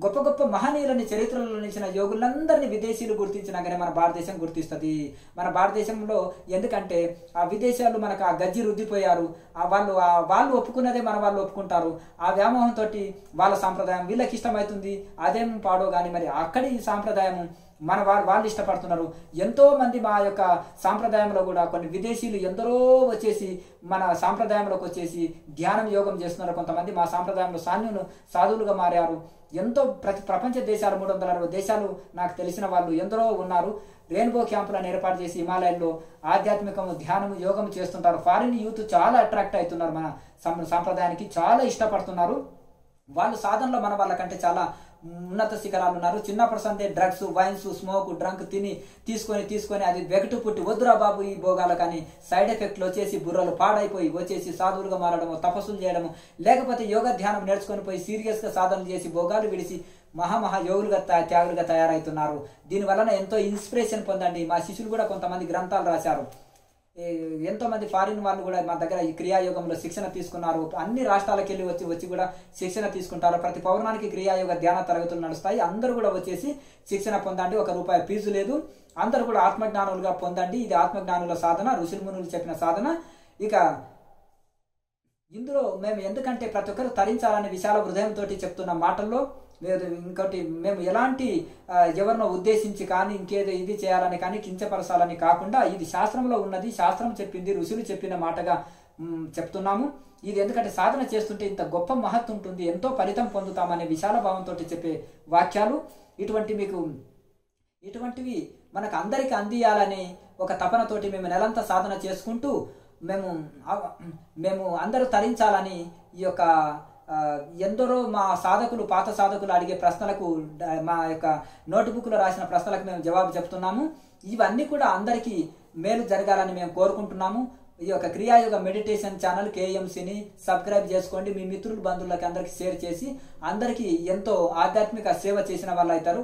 గొప్ప గొప్ప మహనీయులని చరిత్రలో నిలిచిన యోగులందరినీ విదేశీయులు గుర్తించినాకనే మన భారతదేశం గుర్తిస్తుంది. మన భారతదేశంలో ఎందుకంటే ఆ విదేశాలు మనకు ఆ గజ్జి రుద్దిపోయారు. వాళ్ళు ఒప్పుకున్నదే మన వాళ్ళు ఒప్పుకుంటారు. ఆ వ్యామోహంతో వాళ్ళ సాంప్రదాయం వీళ్ళకి ఇష్టమవుతుంది, అదేం పాడో కానీ మరి అక్కడి సాంప్రదాయం మన వాళ్ళు ఇష్టపడుతున్నారు. ఎంతో మంది మా యొక్క సాంప్రదాయంలో కూడా కొన్ని విదేశీయులు ఎందరో వచ్చేసి మన సాంప్రదాయంలోకి వచ్చేసి ధ్యానం యోగం చేస్తున్నారు. కొంతమంది మా సాంప్రదాయంలో సాధువులుగా మారారు. ఎంతో ప్రపంచ దేశాలు 360 దేశాలు నాకు తెలిసిన వాళ్ళు ఎందరో ఉన్నారు. రెయిన్బో క్యాంపులను ఏర్పాటు చేసి హిమాలయాల్లో ఆధ్యాత్మికము ధ్యానము యోగం చేస్తుంటారు. ఫారిన్ యూత్ చాలా అట్రాక్ట్ అవుతున్నారు, మన సాంప్రదాయానికి చాలా ఇష్టపడుతున్నారు. వాళ్ళు సాధనలో మన వాళ్ళకంటే చాలా ఉన్నత శిఖరాలు ఉన్నారు. చిన్నప్పటి సందే డ్రగ్స్ వైన్స్ స్మోక్ డ్రంక్ తీసుకొని అది వెగటు పుట్టి వద్దురా బాబు ఈ భోగాలు కానీ సైడ్ ఎఫెక్ట్లు వచ్చేసి బుర్రలు పాడైపోయి వచ్చేసి సాధువులుగా మారడము, తపస్సులు చేయడము, లేకపోతే యోగ ధ్యానం నేర్చుకొని పోయి సీరియస్గా సాధనలు చేసి భోగాలు విడిచి మహా యోగులుగా త్యాగులుగా తయారవుతున్నారు. దీనివలన ఎంతో ఇన్స్పిరేషన్ పొందండి. మా శిష్యులు కూడా కొంతమంది గ్రంథాలు రాశారు. ఎంతో మంది ఫారిన్ వాళ్ళు కూడా మా దగ్గర ఈ క్రియాయోగంలో శిక్షణ తీసుకున్నారు. అన్ని రాష్ట్రాలకు వెళ్ళి వచ్చి కూడా శిక్షణ తీసుకుంటారు. ప్రతి పౌర్ణానికి క్రియాయోగ ధ్యాన తరగతులు నడుస్తాయి. అందరూ కూడా వచ్చేసి శిక్షణ పొందండి. ₹1 ఫీజు లేదు. అందరూ కూడా ఆత్మజ్ఞానులుగా పొందండి. ఇది ఆత్మజ్ఞానుల సాధన, ఋషులు మునులు చెప్పిన సాధన. ఇక ఇందులో మేము ఎందుకంటే ప్రతి ఒక్కరు తరించాలనే విశాల హృదయంతో చెప్తున్న మాటల్లో లేదు ఇంకోటి మేము ఎలాంటి ఎవరినో ఉద్దేశించి కానీ ఇంకేదో ఇది చేయాలని కానీ కించపరచాలని కాకుండా ఇది శాస్త్రంలో ఉన్నది, శాస్త్రం చెప్పింది, ఋషులు చెప్పిన మాటగా చెప్తున్నాము. ఇది ఎందుకంటే సాధన చేస్తుంటే ఇంత గొప్ప మహత్తు ఉంటుంది, ఎంతో ఫలితం పొందుతామనే విశాల భావంతో చెప్పే వాక్యాలు. ఇటువంటివి మనకు అందరికీ అందియాలని ఒక తపనతోటి మేము నెలంతా సాధన చేసుకుంటూ మేము అందరూ తరించాలని ఈ యొక్క ఎందరో మా సాధకులు పాత సాధకులు అడిగే ప్రశ్నలకు మా యొక్క నోట్బుక్లో రాసిన ప్రశ్నలకు మేము జవాబు చెప్తున్నాము. ఇవన్నీ కూడా అందరికీ మేలు జరగాలని మేము కోరుకుంటున్నాము. ఈ యొక్క క్రియాయోగ మెడిటేషన్ ఛానల్ KMCని సబ్స్క్రైబ్ చేసుకోండి. మీ మిత్రులు బంధువులకి అందరికీ షేర్ చేసి అందరికీ ఎంతో ఆధ్యాత్మిక సేవ చేసిన వాళ్ళు అవుతారు.